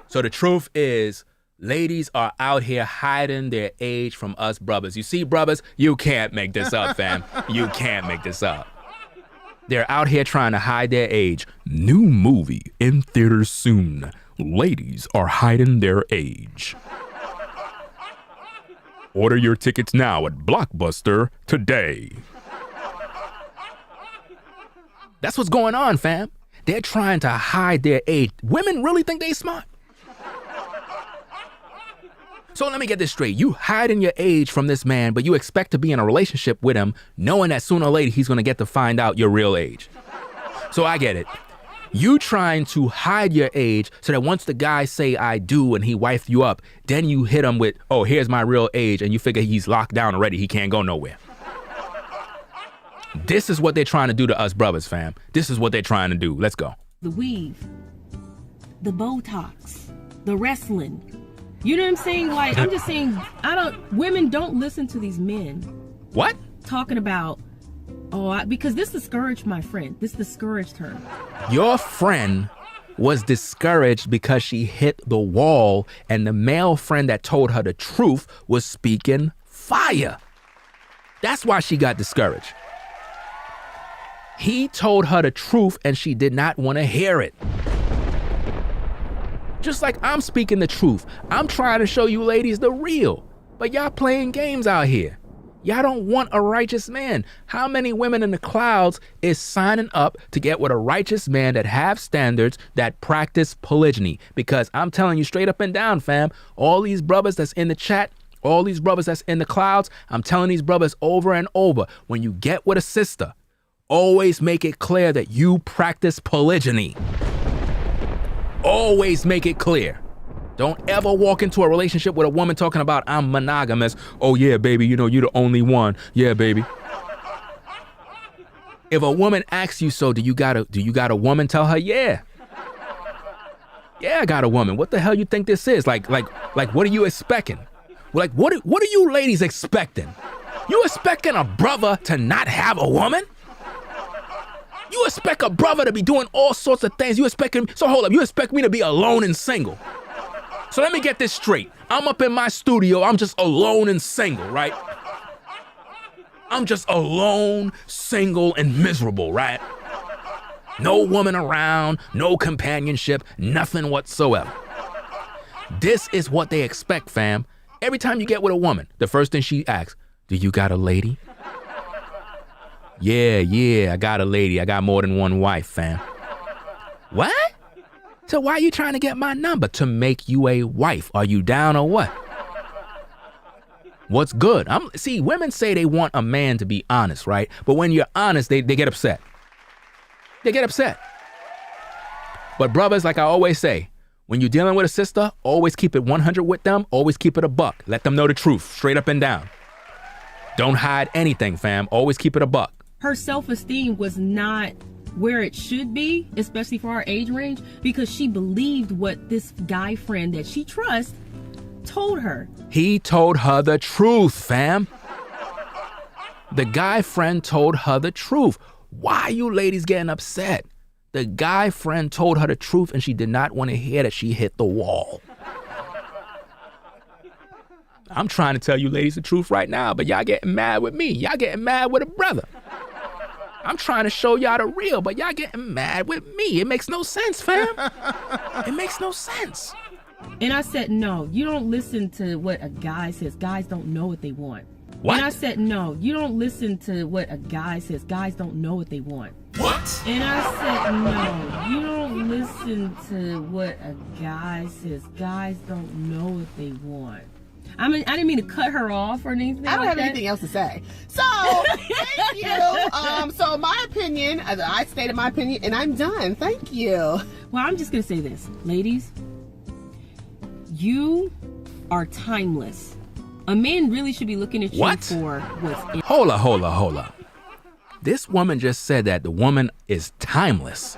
So the truth is, Ladies are out here hiding their age from us brothers. You see, brothers, you can't make this up, fam. You can't make this up. They're out here trying to hide their age. New movie in theaters soon. Ladies are hiding their age. Order your tickets now at Blockbuster today. That's what's going on, fam. They're trying to hide their age. Women really think they smart. So let me get this straight. You hiding your age from this man, but you expect to be in a relationship with him, knowing that sooner or later he's going to get to find out your real age. So I get it. You trying to hide your age so that once the guy say I do and he wife you up, then you hit him with, oh, here's my real age, and you figure he's locked down already. He can't go nowhere. This is what they're trying to do to us brothers, fam. This is what they're trying to do. Let's go. The weave, the Botox, the wrestling. You know what I'm saying? Like, I'm just saying, women don't listen to these men. What? Talking about, because this discouraged my friend. This discouraged her. Your friend was discouraged because she hit the wall, and the male friend that told her the truth was speaking fire. That's why she got discouraged. He told her the truth and she did not want to hear it. Just like I'm speaking the truth. I'm trying to show you ladies the real, but y'all playing games out here. Y'all don't want a righteous man. How many women in the clouds is signing up to get with a righteous man that have standards, that practice polygyny? Because I'm telling you straight up and down, fam, all these brothers that's in the chat, all these brothers that's in the clouds, I'm telling these brothers over and over, when you get with a sister, always make it clear that you practice polygyny. Always make it clear. Don't ever walk into a relationship with a woman talking about I'm monogamous. Oh yeah, baby, you know, you're the only one. Yeah, baby. If a woman asks you so, do you got a woman? Tell her, yeah. Yeah, I got a woman. What the hell you think this is? Like, what are you expecting? Like, what are you ladies expecting? You expecting a brother to not have a woman? You expect a brother to be doing all sorts of things. You expect me to be alone and single. So let me get this straight. I'm up in my studio. I'm just alone and single, right? I'm just alone, single, and miserable, right? No woman around, no companionship, nothing whatsoever. This is what they expect, fam. Every time you get with a woman, the first thing she asks, do you got a lady? Yeah, I got a lady. I got more than one wife, fam. What? So why are you trying to get my number? To make you a wife. Are you down or what? What's good? See, women say they want a man to be honest, right? But when you're honest, they get upset. They get upset. But brothers, like I always say, when you're dealing with a sister, always keep it 100 with them. Always keep it a buck. Let them know the truth, straight up and down. Don't hide anything, fam. Always keep it a buck. Her self-esteem was not where it should be, especially for our age range, because she believed what this guy friend that she trusts told her. He told her the truth, fam. The guy friend told her the truth. Why are you ladies getting upset? The guy friend told her the truth and she did not want to hear that she hit the wall. I'm trying to tell you ladies the truth right now, but y'all getting mad with me. Y'all getting mad with a brother. I'm trying to show y'all the real, but y'all getting mad with me. It makes no sense, fam. It makes no sense. And I said, no, you don't listen to what a guy says. Guys don't know what they want. What? And I said, no, you don't listen to what a guy says. Guys don't know what they want. What? And I said, no, you don't listen to what a guy says. Guys don't know what they want. I mean, I didn't mean to cut her off or anything. I don't have anything else to say. So, thank you. So my opinion, I stated my opinion, and I'm done. Thank you. Well, I'm just going to say this. Ladies, you are timeless. A man really should be looking at you for what's in. Hold up. This woman just said that the woman is timeless.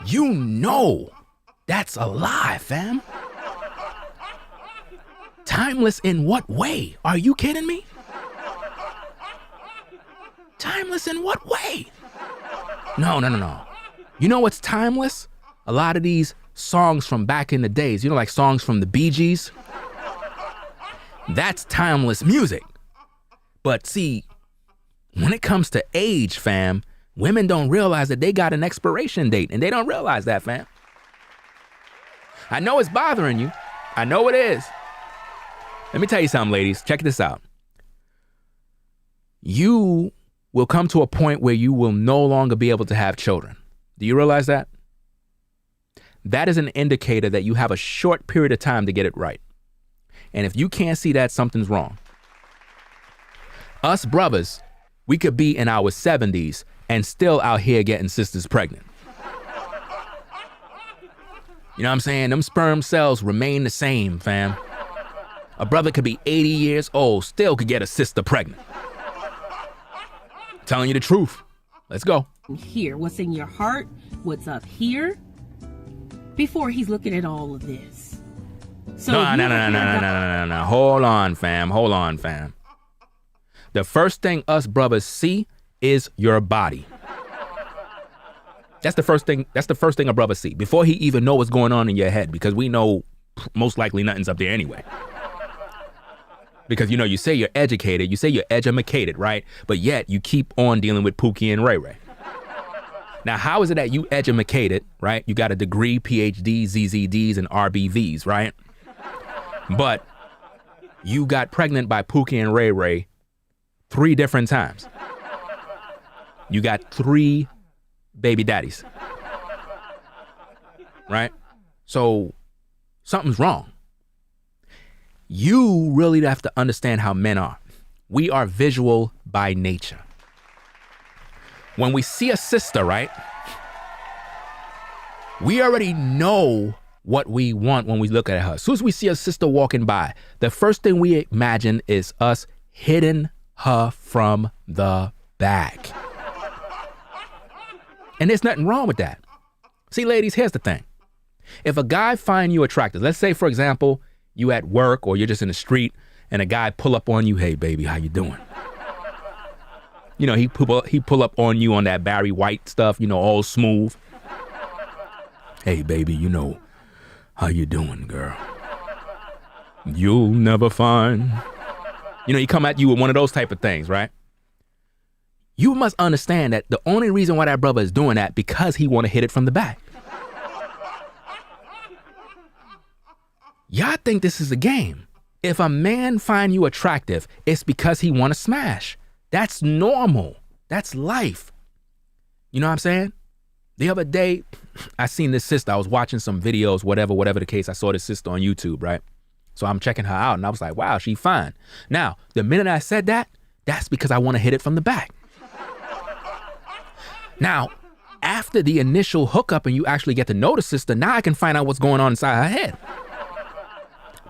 You know that's a lie, fam. Timeless in what way? Are you kidding me? Timeless in what way? No. You know what's timeless? A lot of these songs from back in the days, you know, like songs from the Bee Gees. That's timeless music. But see, when it comes to age, fam, women don't realize that they got an expiration date, and they don't realize that, fam. I know it's bothering you. I know it is. Let me tell you something, ladies. Check this out. You will come to a point where you will no longer be able to have children. Do you realize that? That is an indicator that you have a short period of time to get it right. And if you can't see that, something's wrong. Us brothers, we could be in our 70s and still out here getting sisters pregnant. You know what I'm saying? Them sperm cells remain the same, fam. A brother could be 80 years old, still could get a sister pregnant. Telling you the truth. Let's go. Here, what's in your heart, what's up here, before he's looking at all of this. So No. Hold on, fam. The first thing us brothers see is your body. That's the first thing a brother see before he even know what's going on in your head, because we know most likely nothing's up there anyway. Because, you know, you say you're educated, you say you're edumacated, right? But yet you keep on dealing with Pookie and Ray Ray. Now, how is it that you edumacated, right? You got a degree, PhD, ZZDs, and RBVs, right? But you got pregnant by Pookie and Ray Ray 3 different times. You got 3 baby daddies, right? So something's wrong. You really have to understand how men are. We are visual by nature. When we see a sister, right? We already know what we want when we look at her. As soon as we see a sister walking by, the first thing we imagine is us hitting her from the back. And there's nothing wrong with that. See, ladies, here's the thing. If a guy find you attractive, let's say, for example, you at work or you're just in the street and a guy pull up on you, hey, baby, how you doing? You know, he pull up on you on that Barry White stuff, you know, all smooth. Hey, baby, you know, how you doing, girl? You'll never find. You know, he come at you with one of those type of things, right? You must understand that the only reason why that brother is doing that because he want to hit it from the back. Y'all think this is a game. If a man find you attractive, it's because he want to smash. That's normal. That's life. You know what I'm saying? The other day, I seen this sister. I was watching some videos, whatever the case. I saw this sister on YouTube, right? So I'm checking her out and I was like, wow, she fine. Now, the minute I said that, that's because I want to hit it from the back. Now, after the initial hookup and you actually get to know the sister, now I can find out what's going on inside her head.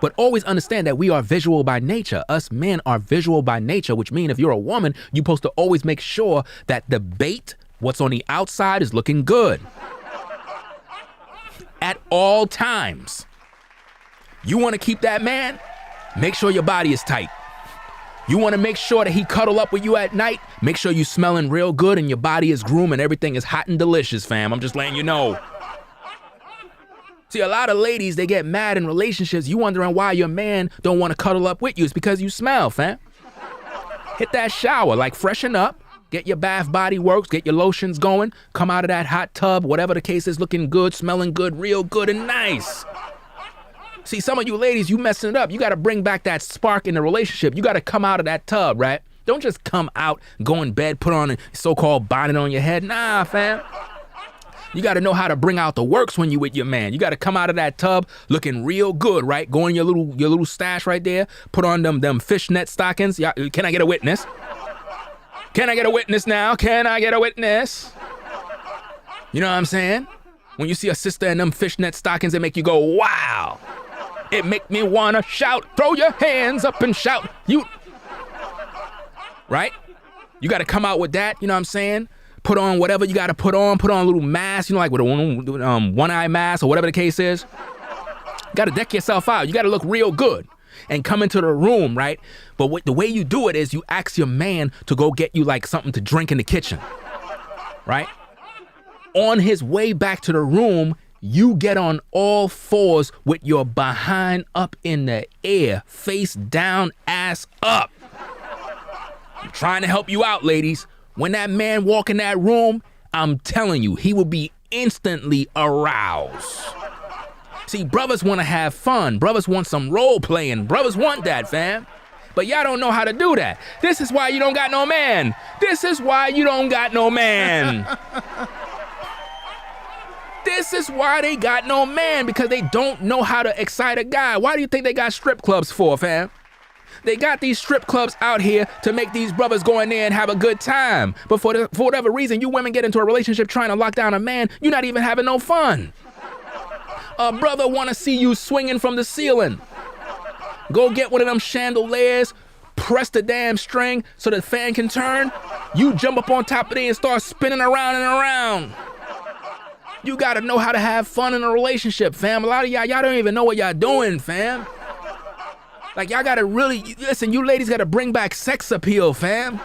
But always understand that we are visual by nature. Us men are visual by nature, which means if you're a woman, you're supposed to always make sure that the bait, what's on the outside, is looking good. At all times. You want to keep that man? Make sure your body is tight. You want to make sure that he cuddle up with you at night? Make sure you smelling real good and your body is groomed and everything is hot and delicious, fam. I'm just letting you know. See, a lot of ladies, they get mad in relationships. You wondering why your man don't want to cuddle up with you. It's because you smell, fam. Hit that shower, like freshen up, get your bath body works, get your lotions going, come out of that hot tub, whatever the case is, looking good, smelling good, real good and nice. See, some of you ladies, you messing it up. You got to bring back that spark in the relationship. You got to come out of that tub, right? Don't just come out, go in bed, put on a so-called bonnet on your head. Nah, fam. You got to know how to bring out the works when you with your man. You got to come out of that tub looking real good, right? Go in your little stash right there. Put on them fishnet stockings. Can I get a witness? Can I get a witness now? Can I get a witness? You know what I'm saying? When you see a sister in them fishnet stockings, it make you go, wow. It make me want to shout. Throw your hands up and shout. You. Right? You got to come out with that. You know what I'm saying? Put on whatever you got to put on a little mask, you know, like with a one-eye mask or whatever the case is. You got to deck yourself out. You got to look real good and come into the room, right? But the way you do it is you ask your man to go get you like something to drink in the kitchen, right? On his way back to the room, you get on all fours with your behind up in the air, face down, ass up. I'm trying to help you out, ladies. When that man walk in that room, I'm telling you, he will be instantly aroused. See, brothers want to have fun. Brothers want some role playing. Brothers want that, fam. But y'all don't know how to do that. This is why you don't got no man. This is why you don't got no man. This is why they got no man, because they don't know how to excite a guy. Why do you think they got strip clubs for, fam? They got these strip clubs out here to make these brothers go in there and have a good time. But for whatever reason, you women get into a relationship trying to lock down a man, you're not even having no fun. A brother want to see you swinging from the ceiling. Go get one of them chandeliers, press the damn string so the fan can turn. You jump up on top of it and start spinning around and around. You gotta know how to have fun in a relationship, fam. A lot of y'all don't even know what y'all doing, fam. Like, y'all gotta really, listen, you ladies gotta bring back sex appeal, fam.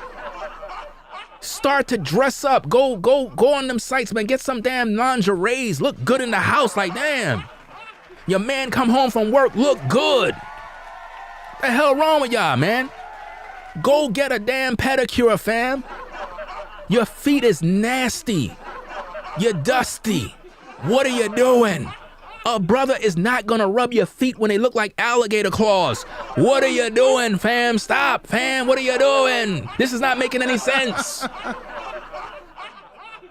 Start to dress up. Go on them sites, man. Get some damn lingeries. Look good in the house, like, damn. Your man come home from work, look good. What the hell wrong with y'all, man? Go get a damn pedicure, fam. Your feet is nasty. You're dusty. What are you doing? A brother is not gonna rub your feet when they look like alligator claws. What are you doing, fam? Stop, fam. What are you doing? This is not making any sense.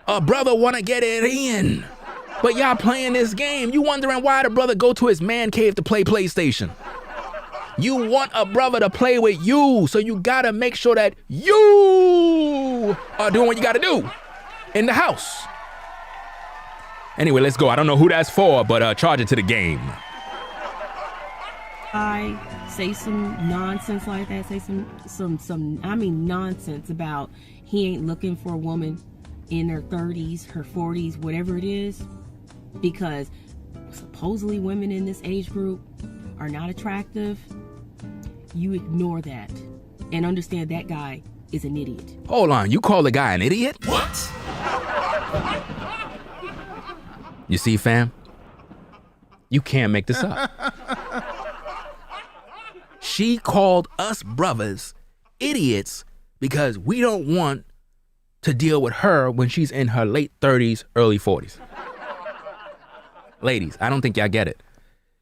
A brother wanna get it in, but y'all playing this game. You wondering why the brother go to his man cave to play PlayStation. You want a brother to play with you, so you gotta make sure that you are doing what you gotta do in the house. Anyway, let's go. I don't know who that's for, but charge it to the game. I say some nonsense like that. Say some nonsense about he ain't looking for a woman in her 30s, her 40s, whatever it is, because supposedly women in this age group are not attractive. You ignore that and understand that guy is an idiot. Hold on, you call the guy an idiot? What? You see, fam? You can't make this up. She called us brothers idiots because we don't want to deal with her when she's in her late 30s, early 40s. Ladies, I don't think y'all get it.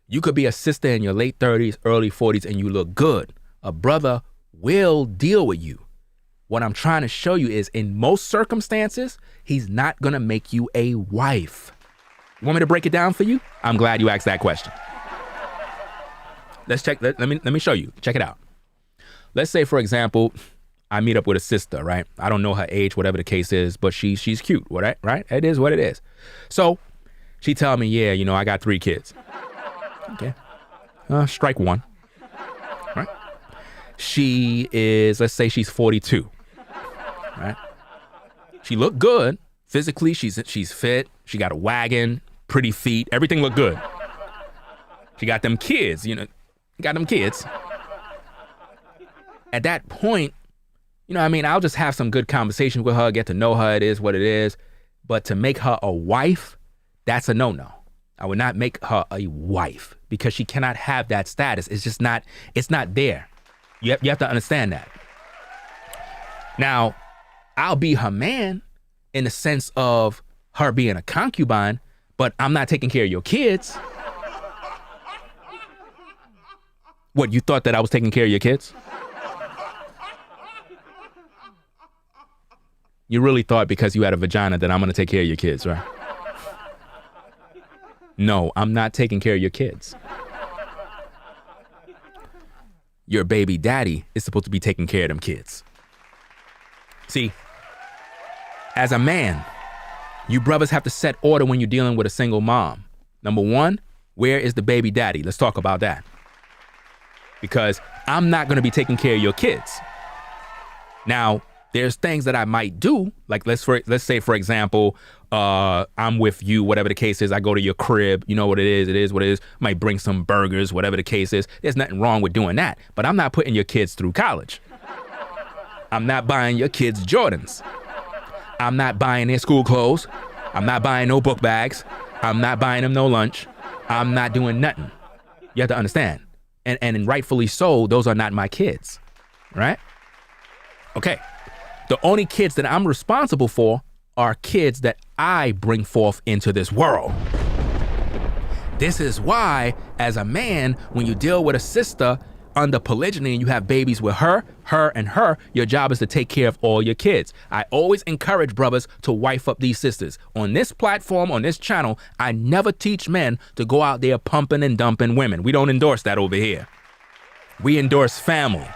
You could be a sister in your late 30s, early 40s, and you look good. A brother will deal with you. What I'm trying to show you is, in most circumstances, he's not gonna make you a wife. You want me to break it down for you? I'm glad you asked that question. Let's check. Let me show you. Check it out. Let's say, for example, I meet up with a sister, right? I don't know her age, whatever the case is, but she's cute, right? It is what it is. So she tell me, yeah, you know, I got 3 kids. Okay. Strike one. Right? She is, let's say she's 42. Right? She look good. Physically, she's fit. She got a wagon, pretty feet. Everything look good. She got them kids, you know. Got them kids. At that point, you know what I mean? I'll just have some good conversation with her, get to know her. It is what it is. But to make her a wife, that's a no-no. I would not make her a wife because she cannot have that status. It's just not, it's not there. You have to understand that. Now, I'll be her man in the sense of her being a concubine, but I'm not taking care of your kids. What, you thought that I was taking care of your kids? You really thought because you had a vagina that I'm gonna take care of your kids, right? No, I'm not taking care of your kids. Your baby daddy is supposed to be taking care of them kids. See, as a man, you brothers have to set order when you're dealing with a single mom. Number one, where is the baby daddy? Let's talk about that. Because I'm not going to be taking care of your kids. Now, there's things that I might do, like let's say, for example, I'm with you, whatever the case is. I go to your crib, you know what it is what it is. Might bring some burgers, whatever the case is. There's nothing wrong with doing that. But I'm not putting your kids through college. I'm not buying your kids Jordans. I'm not buying their school clothes. I'm not buying no book bags. I'm not buying them no lunch. I'm not doing nothing. You have to understand. And rightfully so, those are not my kids, right? Okay. The only kids that I'm responsible for are kids that I bring forth into this world. This is why, as a man, when you deal with a sister under polygyny and you have babies with her, and her, your job is to take care of all your kids. I always encourage brothers to wife up these sisters. On this platform, on this channel, I never teach men to go out there pumping and dumping women. We don't endorse that over here. We endorse family.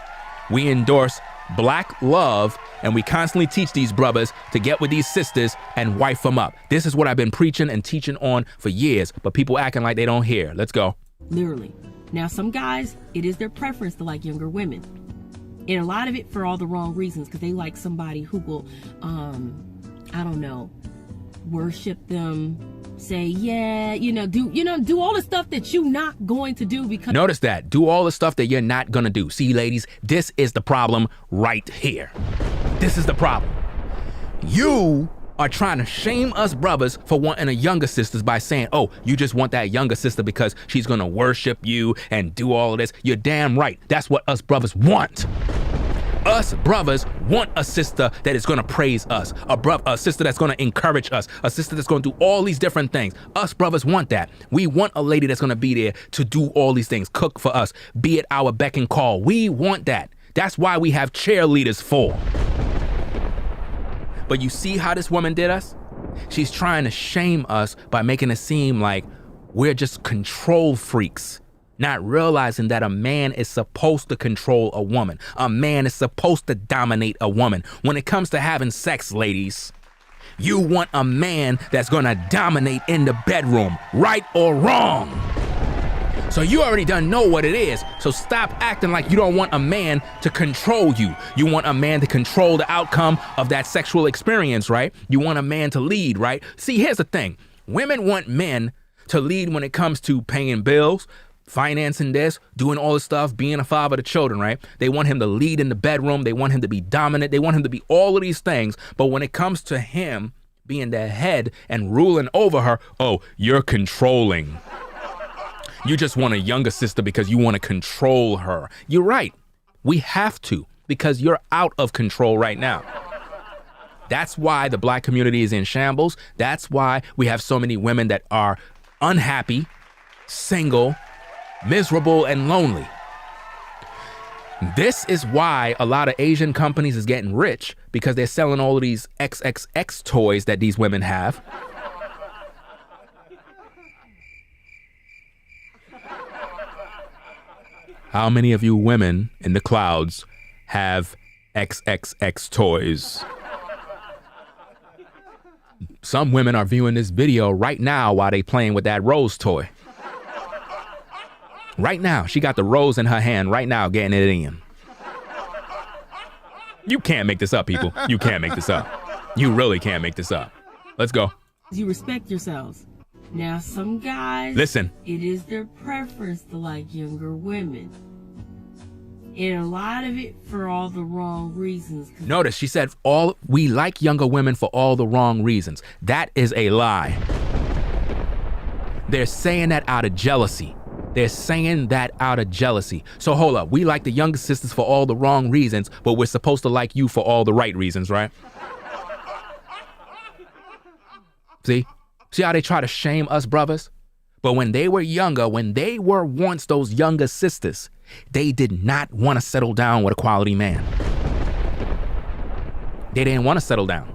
We endorse black love, and we constantly teach these brothers to get with these sisters and wife them up. This is what I've been preaching and teaching on for years, but people acting like they don't hear. Let's go. Literally. Now, some guys, it is their preference to like younger women. And a lot of it for all the wrong reasons, because they like somebody who will, I don't know, worship them, say, yeah, do all the stuff that you're not going to do because... Notice that. Do all the stuff that you're not going to do. See, ladies, this is the problem right here. This is the problem. You are trying to shame us brothers for wanting a younger sister by saying, oh, you just want that younger sister because she's going to worship you and do all of this. You're damn right. That's what us brothers want. Us brothers want a sister that is going to praise us, a sister that's going to encourage us, a sister that's going to do all these different things. Us brothers want that. We want a lady that's going to be there to do all these things, cook for us, be at our beck and call. We want that. That's why we have cheerleaders for. But you see how this woman did us? She's trying to shame us by making it seem like we're just control freaks, not realizing that a man is supposed to control a woman. A man is supposed to dominate a woman. When it comes to having sex, ladies, you want a man that's gonna dominate in the bedroom, right or wrong. So you already done know what it is. So stop acting like you don't want a man to control you. You want a man to control the outcome of that sexual experience, right? You want a man to lead, right? See, here's the thing. Women want men to lead when it comes to paying bills, financing this, doing all this stuff, being a father to children, right? They want him to lead in the bedroom. They want him to be dominant. They want him to be all of these things. But when it comes to him being the head and ruling over her, oh, you're controlling. You just want a younger sister because you want to control her. You're right. We have to, because you're out of control right now. That's why the black community is in shambles. That's why we have so many women that are unhappy, single, miserable, and lonely. This is why a lot of Asian companies is getting rich, because they're selling all of these XXX toys that these women have. How many of you women in the clouds have XXX toys? Some women are viewing this video right now while they playing with that rose toy. Right now, she got the rose in her hand right now, getting it in. You can't make this up, people. You can't make this up. You really can't make this up. Let's go. You respect yourselves. Now, some guys, listen, it is their preference to like younger women. And a lot of it for all the wrong reasons. Notice she said we like younger women for all the wrong reasons. That is a lie. They're saying that out of jealousy. They're saying that out of jealousy. So hold up, we like the younger sisters for all the wrong reasons, but we're supposed to like you for all the right reasons, right? See how they try to shame us brothers? But when they were younger, when they were once those younger sisters, they did not want to settle down with a quality man. They didn't want to settle down.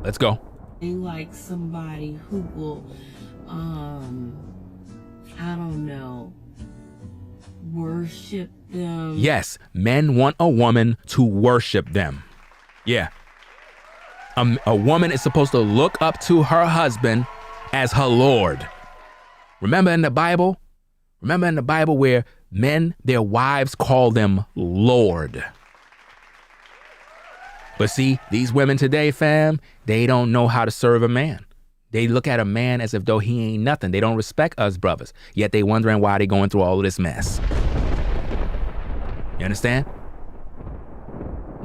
Let's go. They like somebody who will, I don't know, worship them. Yes, men want a woman to worship them. Yeah. A woman is supposed to look up to her husband as her Lord. Remember in the Bible where men, their wives call them Lord. But see, these women today, fam, they don't know how to serve a man. They look at a man as if though he ain't nothing. They don't respect us brothers. Yet they wondering why they going through all of this mess. You understand?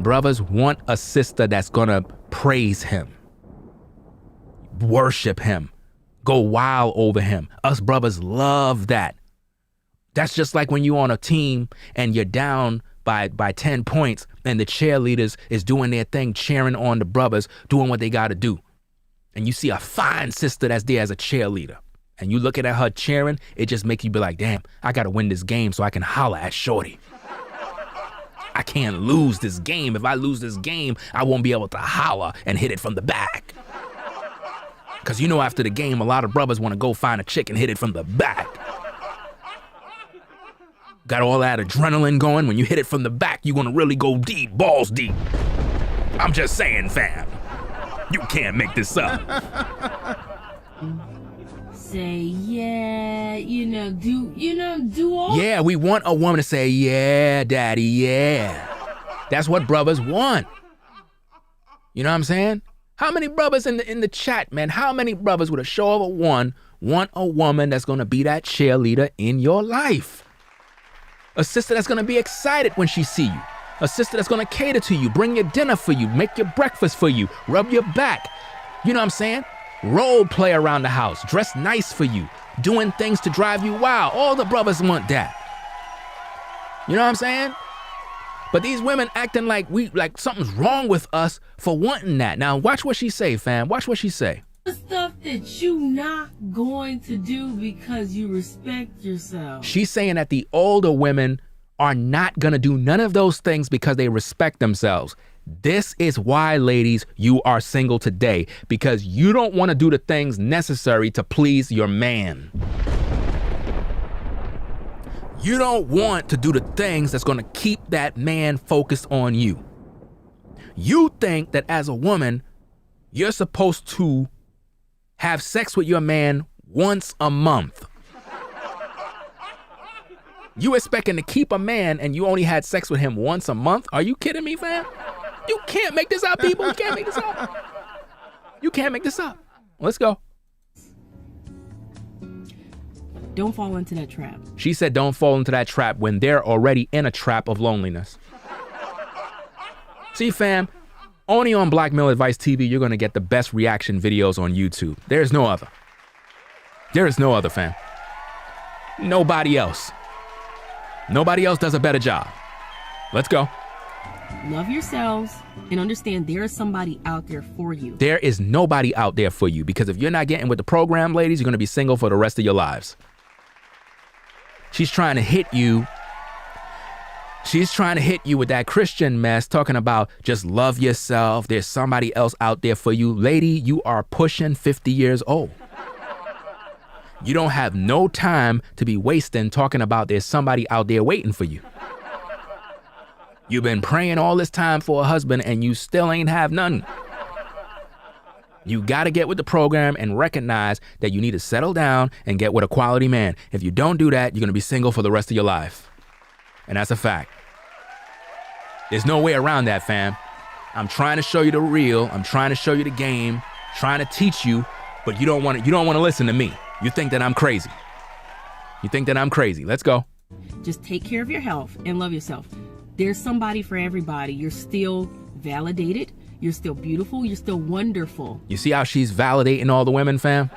Brothers want a sister that's gonna praise him, worship him, go wild over him. Us brothers love that. That's just like when you on a team and you're down by 10 points and the cheerleaders is doing their thing, cheering on the brothers, doing what they got to do. And you see a fine sister that's there as a cheerleader. And you looking at her cheering, it just makes you be like, damn, I got to win this game so I can holler at shorty. I can't lose this game. If I lose this game, I won't be able to holler and hit it from the back. Because you know after the game, a lot of brothers want to go find a chick and hit it from the back. Got all that adrenaline going. When you hit it from the back, you're going to really go deep, balls deep. I'm just saying, fam. You can't make this up. Say, yeah, do all. Yeah, we want a woman to say, yeah, daddy, yeah. That's what brothers want. You know what I'm saying? How many brothers in the chat, man? How many brothers with a show of a one want a woman that's going to be that cheerleader in your life? A sister that's going to be excited when she see you. A sister that's going to cater to you, bring your dinner for you, make your breakfast for you, rub your back. You know what I'm saying? Role play around the house, dress nice for you, doing things to drive you wild. All the brothers want that. You know what I'm saying? But these women acting like something's wrong with us for wanting that. Now watch what she say, fam. Watch what she say. The stuff that you not going to do because you respect yourself. She's saying that the older women are not gonna do none of those things because they respect themselves. This is why, ladies, you are single today, because you don't want to do the things necessary to please your man. You don't want to do the things that's going to keep that man focused on you. You think that as a woman, you're supposed to have sex with your man once a month. You expecting to keep a man and you only had sex with him once a month? Are you kidding me, fam? You can't make this up, people. You can't make this up. You can't make this up. Let's go. Don't fall into that trap. She said don't fall into that trap when they're already in a trap of loneliness. See, fam, only on Black Male Advice TV, you're going to get the best reaction videos on YouTube. There's no other. There is no other, fam. Nobody else. Nobody else does a better job. Let's go. Love yourselves and understand there is somebody out there for you. There is nobody out there for you, because if you're not getting with the program, ladies, you're going to be single for the rest of your lives. She's trying to hit you. She's trying to hit you with that Christian mess, talking about just love yourself. There's somebody else out there for you. Lady, you are pushing 50 years old. You don't have no time to be wasting talking about there's somebody out there waiting for you. You've been praying all this time for a husband and you still ain't have none. You got to get with the program and recognize that you need to settle down and get with a quality man. If you don't do that, you're going to be single for the rest of your life. And that's a fact. There's no way around that, fam. I'm trying to show you the real. I'm trying to show you the game, trying to teach you, but you don't want to listen to me. You think that I'm crazy. You think that I'm crazy. Let's go. Just take care of your health and love yourself. There's somebody for everybody. You're still validated. You're still beautiful. You're still wonderful. You see how she's validating all the women, fam?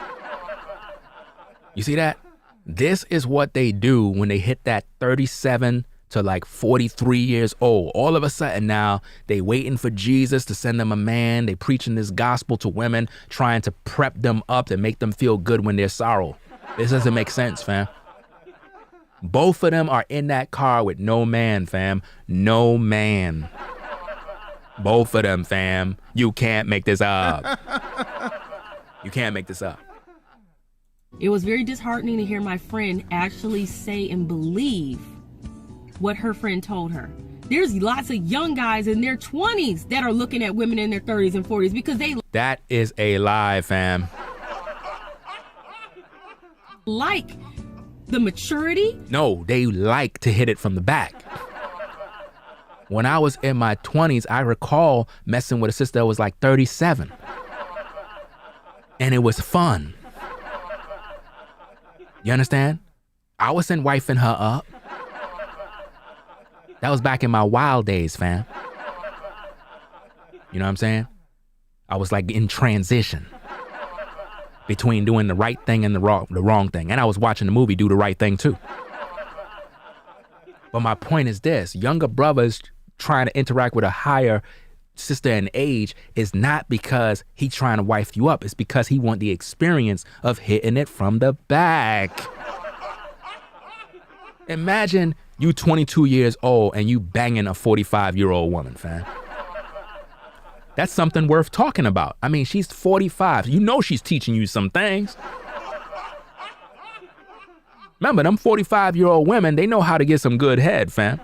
You see that? This is what they do when they hit that 37 to like 43 years old. All of a sudden now, they waiting for Jesus to send them a man. They preaching this gospel to women, trying to prep them up to make them feel good when they're sorrow. This doesn't make sense, fam. Both of them are in that car with no man, fam. No man. Both of them, fam. You can't make this up. You can't make this up. It was very disheartening to hear my friend actually say and believe what her friend told her. There's lots of young guys in their 20s that are looking at women in their 30s and 40s because they That is a lie, fam. like the maturity. No, they like to hit it from the back. When I was in my 20s, I recall messing with a sister that was like 37. And it was fun. You understand? I wasn't wifing her up. That was back in my wild days, fam. You know what I'm saying? I was like in transition. between doing the right thing and the wrong thing. And I was watching the movie Do the Right Thing too. But my point is this: younger brothers trying to interact with a higher sister in age is not because he's trying to wife you up. It's because he want the experience of hitting it from the back. Imagine you 22 years old and you banging a 45-year-old woman, fam. That's something worth talking about. I mean, she's 45. You know she's teaching you some things. Remember, them 45-year-old women, they know how to get some good head, fam.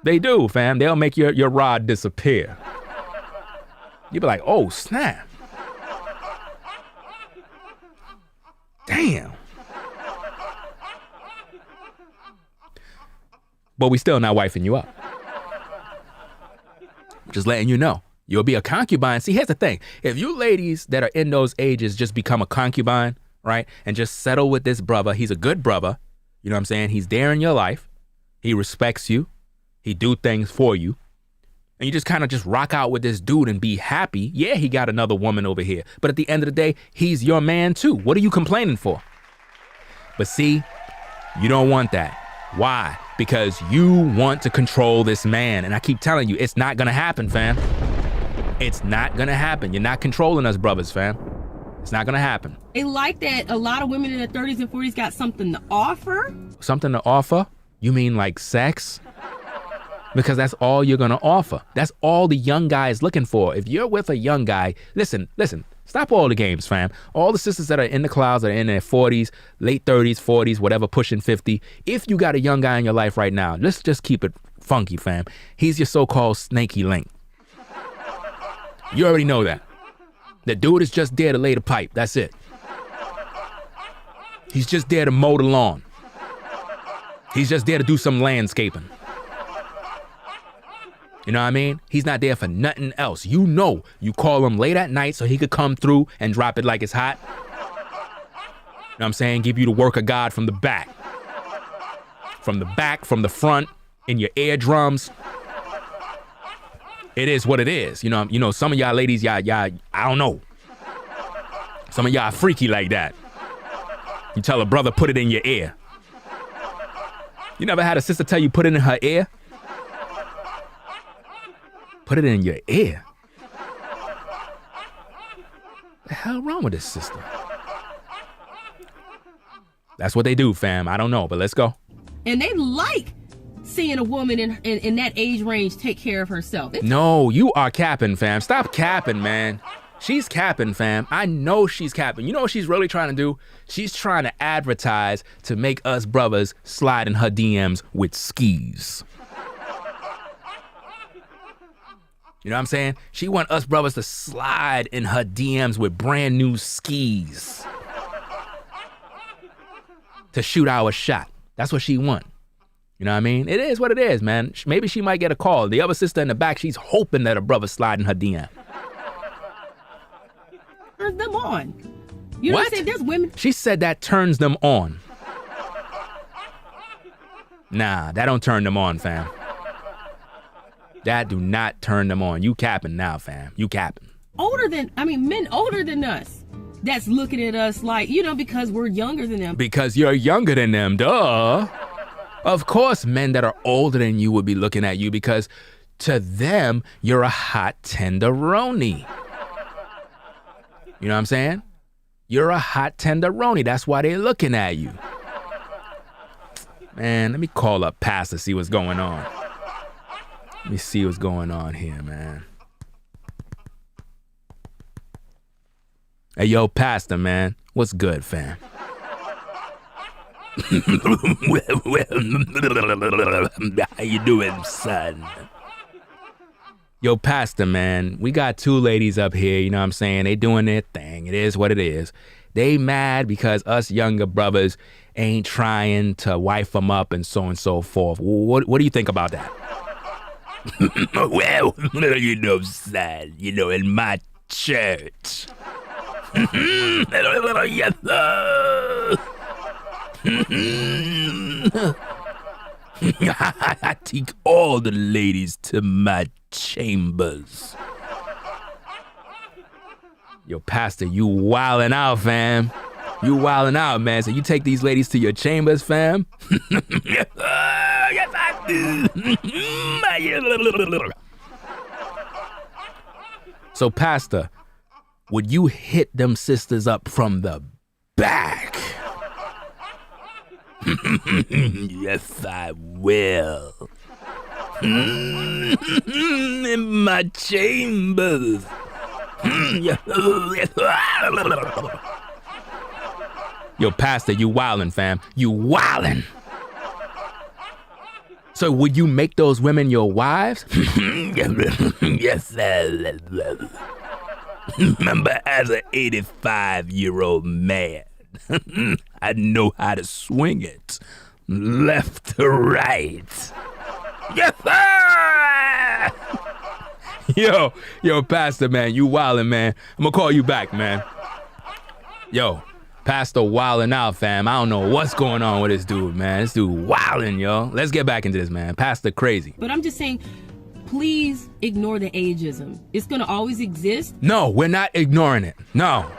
They do, fam. They'll make your rod disappear. You'll be like, oh, snap. Damn. But we still not wifing you up. Just letting you know. You'll be a concubine. See, here's the thing. If you ladies that are in those ages just become a concubine, right, and just settle with this brother, he's a good brother, you know what I'm saying? He's there in your life. He respects you. He do things for you. And you just kind of just rock out with this dude and be happy. Yeah, he got another woman over here. But at the end of the day, he's your man too. What are you complaining for? But see, you don't want that. Why? Because you want to control this man. And I keep telling you, it's not going to happen, fam. It's not going to happen. You're not controlling us brothers, fam. It's not going to happen. They like that a lot of women in their 30s and 40s got something to offer. Something to offer? You mean like sex? Because that's all you're going to offer. That's all the young guy is looking for. If you're with a young guy, listen, stop all the games, fam. All the sisters that are in the clouds are in their 40s, late 30s, 40s, whatever, pushing 50. If you got a young guy in your life right now, let's just keep it funky, fam. He's your so-called snaky link. You already know that. The dude is just there to lay the pipe. That's it. He's just there to mow the lawn. He's just there to do some landscaping. You know what I mean? He's not there for nothing else. You know, you call him late at night so he could come through and drop it like it's hot. You know what I'm saying? Give you the work of God from the back. From the back, from the front, in your eardrums. It is what it is. You know, some of y'all ladies, y'all, I don't know. Some of y'all freaky like that. You tell a brother, put it in your ear. You never had a sister tell you put it in her ear? Put it in your ear. The hell wrong with this sister? That's what they do, fam. I don't know, but let's go. And they like seeing a woman in that age range take care of herself. No, you are capping, fam. Stop capping, man. She's capping, fam. I know she's capping. You know what she's really trying to do? She's trying to advertise to make us brothers slide in her DMs with skis. You know what I'm saying? She want us brothers to slide in her DMs with brand new skis to shoot our shot. That's what she want. You know what I mean? It is what it is, man. Maybe she might get a call. The other sister in the back, she's hoping that a brother slide in her DM. Turns them on. You know what I'm saying? There's women. She said that turns them on. Nah, that don't turn them on, fam. That do not turn them on. You capping now, fam. You capping. Men older than us. That's looking at us like, because we're younger than them. Because you're younger than them, duh. Of course, men that are older than you would be looking at you because to them, you're a hot tenderoni. You know what I'm saying? You're a hot tenderoni. That's why they're looking at you. Man, let me call up Pastor, see what's going on. Let me see what's going on here, man. Hey, yo, Pastor, man. What's good, fam? How you doing, son? Yo, Pastor, man. We got two ladies up here, you know what I'm saying? They doing their thing. It is what it is. They mad because us younger brothers ain't trying to wife them up and so forth. What do you think about that? Well, son, in my church. I take all the ladies to my chambers. Yo, pastor, you wildin' out, fam. You wildin' out, man. So you take these ladies to your chambers, fam? Yes, I do. So, pastor, would you hit them sisters up from the back? Yes, I will. In my chambers. Yo, pastor, you wildin', fam. You wildin'. So would you make those women your wives? Yes, sir. Remember, as an 85-year-old man, I know how to swing it left to right. Yes, sir. Yo, pastor, man, you wildin', man. I'm gonna call you back, man. Yo, pastor wildin' out, fam. I don't know what's going on with this dude, man. This dude wildin', yo. Let's get back into this, man. Pastor crazy. But I'm just saying, please ignore the ageism. It's gonna always exist. No, we're not ignoring it. No.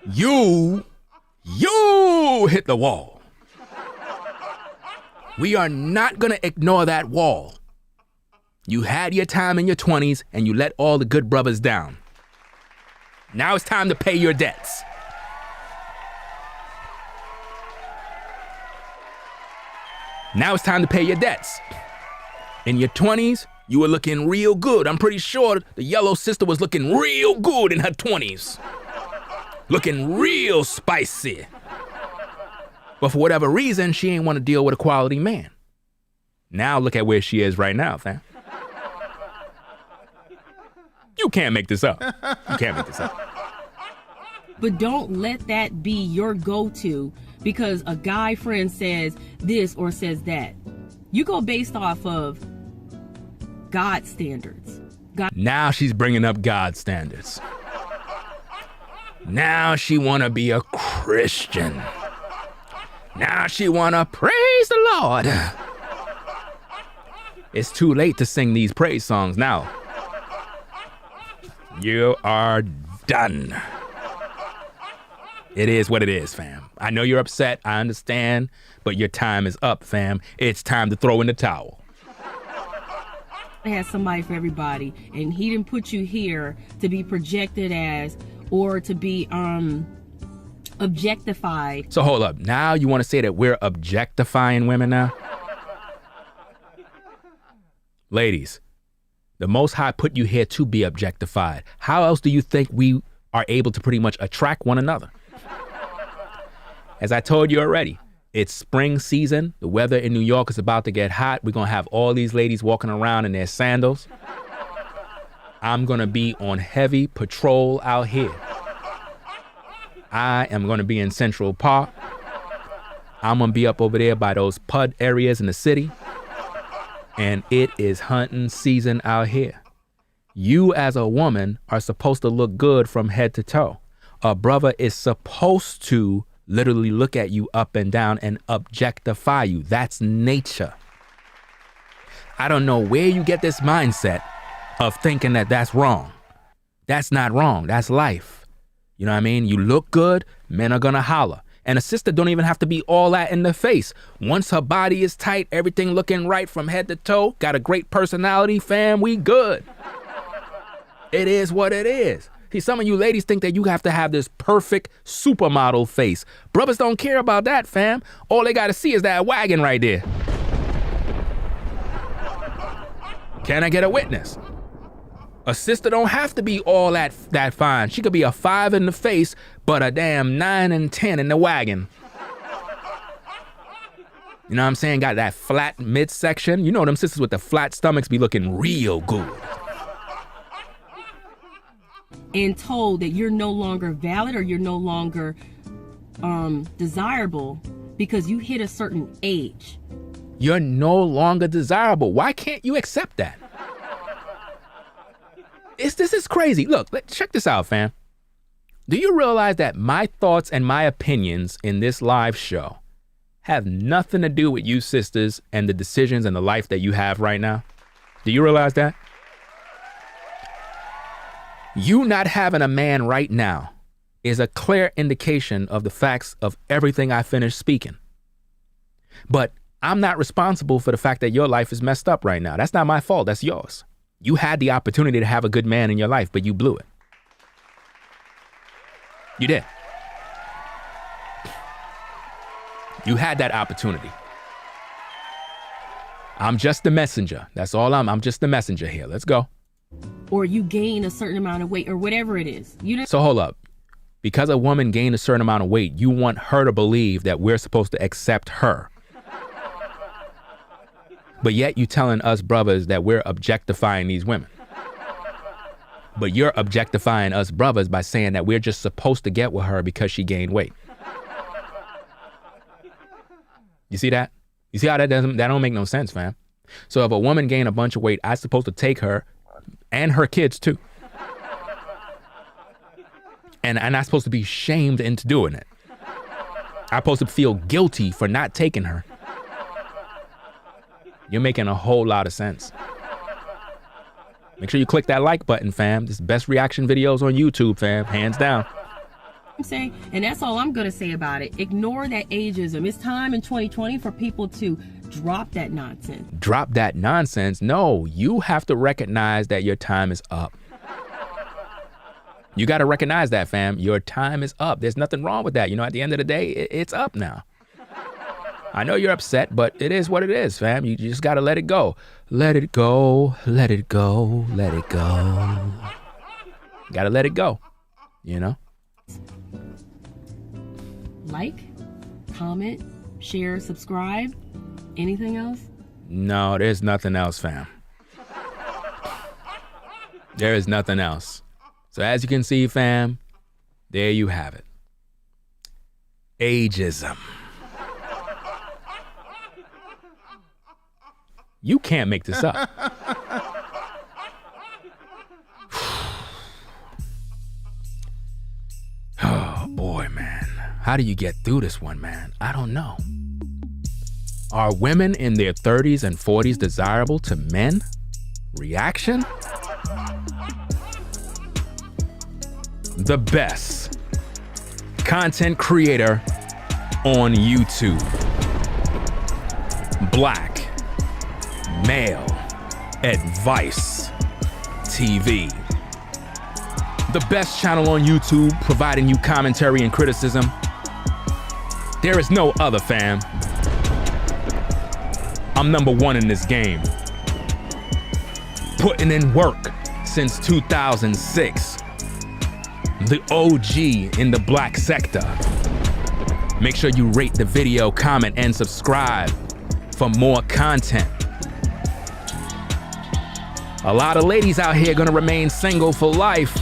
You hit the wall. We are not gonna ignore that wall. You had your time in your 20s and you let all the good brothers down. Now it's time to pay your debts. Now it's time to pay your debts. In your 20s, you were looking real good. I'm pretty sure the yellow sister was looking real good in her 20s. Looking real spicy. But for whatever reason, she ain't want to deal with a quality man. Now look at where she is right now, fam. You can't make this up. You can't make this up. But don't let that be your go-to because a guy friend says this or says that. You go based off of God standards. Now she's bringing up God standards. Now she want to be a Christian. Now she want to praise the Lord. It's too late to sing these praise songs now. You are done. It is what it is, fam. I know you're upset. I understand. But your time is up, fam. It's time to throw in the towel. I had somebody for everybody. And he didn't put you here to be projected as or to be objectified. So hold up. Now you want to say that we're objectifying women now? Ladies, the Most High put you here to be objectified. How else do you think we are able to pretty much attract one another? As I told you already, it's spring season. The weather in New York is about to get hot. We're going to have all these ladies walking around in their sandals. I'm going to be on heavy patrol out here. I am going to be in Central Park. I'm going to be up over there by those PUD areas in the city. And it is hunting season out here. You as a woman are supposed to look good from head to toe. A brother is supposed to literally look at you up and down and objectify you. That's nature. I don't know where you get this mindset of thinking that that's wrong. That's not wrong. That's life. You know what I mean? You look good, men are gonna holler. And a sister don't even have to be all that in the face. Once her body is tight, everything looking right from head to toe, got a great personality, fam, we good. It is what it is. See, some of you ladies think that you have to have this perfect supermodel face. Brothers don't care about that, fam. All they gotta see is that wagon right there. Can I get a witness? A sister don't have to be all that fine. She could be a 5 in the face, but a damn 9 and 10 in the wagon. You know what I'm saying? Got that flat midsection. You know them sisters with the flat stomachs be looking real good. And told that you're no longer valid or you're no longer desirable because you hit a certain age. You're no longer desirable. Why can't you accept that? This is crazy. Look, check this out, fam. Do you realize that my thoughts and my opinions in this live show have nothing to do with you sisters and the decisions and the life that you have right now? Do you realize that? You not having a man right now is a clear indication of the facts of everything I finished speaking. But I'm not responsible for the fact that your life is messed up right now. That's not my fault. That's yours. You had the opportunity to have a good man in your life, but you blew it. You did. You had that opportunity. I'm just the messenger. That's all I'm just the messenger here. Let's go. Or you gain a certain amount of weight or whatever it is. So hold up. Because a woman gained a certain amount of weight, you want her to believe that we're supposed to accept her. But yet you telling us brothers that we're objectifying these women. But you're objectifying us brothers by saying that we're just supposed to get with her because she gained weight. You see that? You see how that don't make no sense, fam? So if a woman gained a bunch of weight, I'm supposed to take her and her kids too. And I'm not supposed to be shamed into doing it. I'm supposed to feel guilty for not taking her. You're making a whole lot of sense. Make sure you click that like button, fam. This is best reaction videos on YouTube, fam. Hands down. I'm saying, and that's all I'm going to say about it. Ignore that ageism. It's time in 2020 for people to drop that nonsense. Drop that nonsense? No, you have to recognize that your time is up. You got to recognize that, fam. Your time is up. There's nothing wrong with that. You know, at the end of the day, it's up now. I know you're upset, but it is what it is, fam. You just got to let it go. Let it go, let it go, let it go. Got to let it go, you know? Like, comment, share, subscribe. Anything else? No, there's nothing else, fam. There is nothing else. So as you can see, fam, there you have it. Ageism. You can't make this up. Oh, boy, man. How do you get through this one, man? I don't know. Are women in their 30s and 40s desirable to men? Reaction? The best content creator on YouTube. Black Male Advice TV. The best channel on YouTube providing you commentary and criticism. There is no other, fam. I'm number one in this game. Putting in work since 2006. The OG in the black sector. Make sure you rate the video, comment, and subscribe for more content. A lot of ladies out here gonna remain single for life.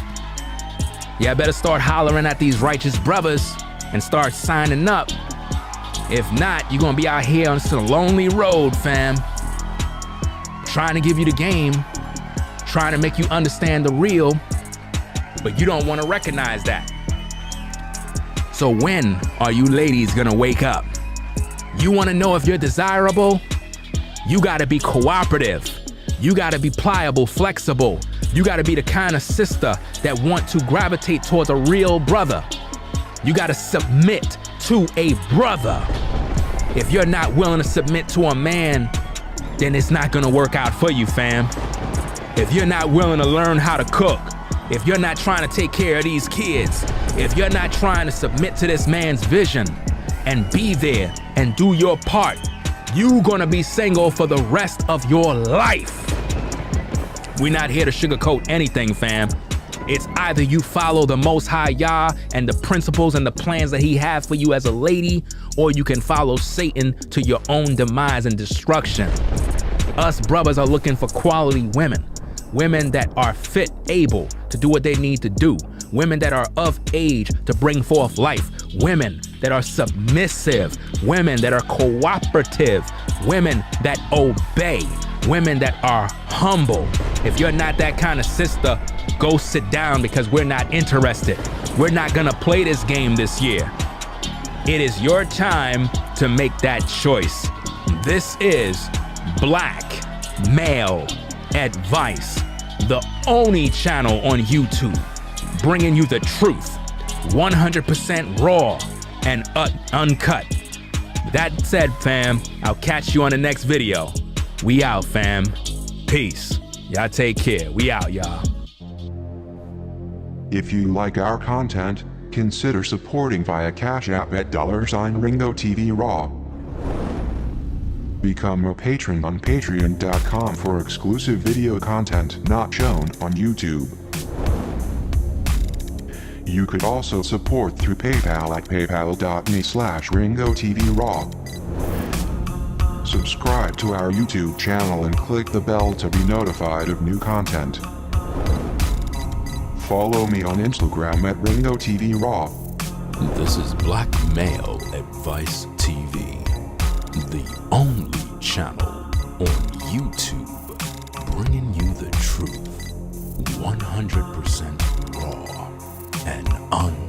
Yeah, better start hollering at these righteous brothers and start signing up. If not, you're gonna be out here on some lonely road, fam. Trying to give you the game, trying to make you understand the real, but you don't want to recognize that. So when are you ladies gonna wake up? You want to know if you're desirable? You gotta be cooperative. You gotta be pliable, flexible. You gotta be the kind of sister that want to gravitate towards a real brother. You gotta submit to a brother. If you're not willing to submit to a man, then it's not gonna work out for you, fam. If you're not willing to learn how to cook, if you're not trying to take care of these kids, if you're not trying to submit to this man's vision and be there and do your part, you're gonna be single for the rest of your life. We're not here to sugarcoat anything, fam. It's either you follow the Most High Yah and the principles and the plans that he has for you as a lady, or you can follow Satan to your own demise and destruction. Us brothers are looking for quality women. Women that are fit, able to do what they need to do. Women that are of age to bring forth life. Women that are submissive. Women that are cooperative. Women that obey. Women that are humble. If you're not that kind of sister, go sit down because we're not interested. We're not gonna play this game this year. It is your time to make that choice. This is Black Male Advice the only channel on YouTube bringing you the truth, 100% raw and uncut. That said, fam, I'll catch you on the next video. We out, fam. Peace. Y'all take care. We out, y'all. If you like our content, consider supporting via Cash App at $Ringo TV Raw. Become a patron on patreon.com for exclusive video content not shown on YouTube. You could also support through PayPal at paypal.me/RingoTVRaw. Subscribe to our YouTube channel and click the bell to be notified of new content. Follow me on Instagram at RingoTVRaw. This is Black Male Advice TV, the only channel on YouTube bringing you the truth, 100% raw and uncut.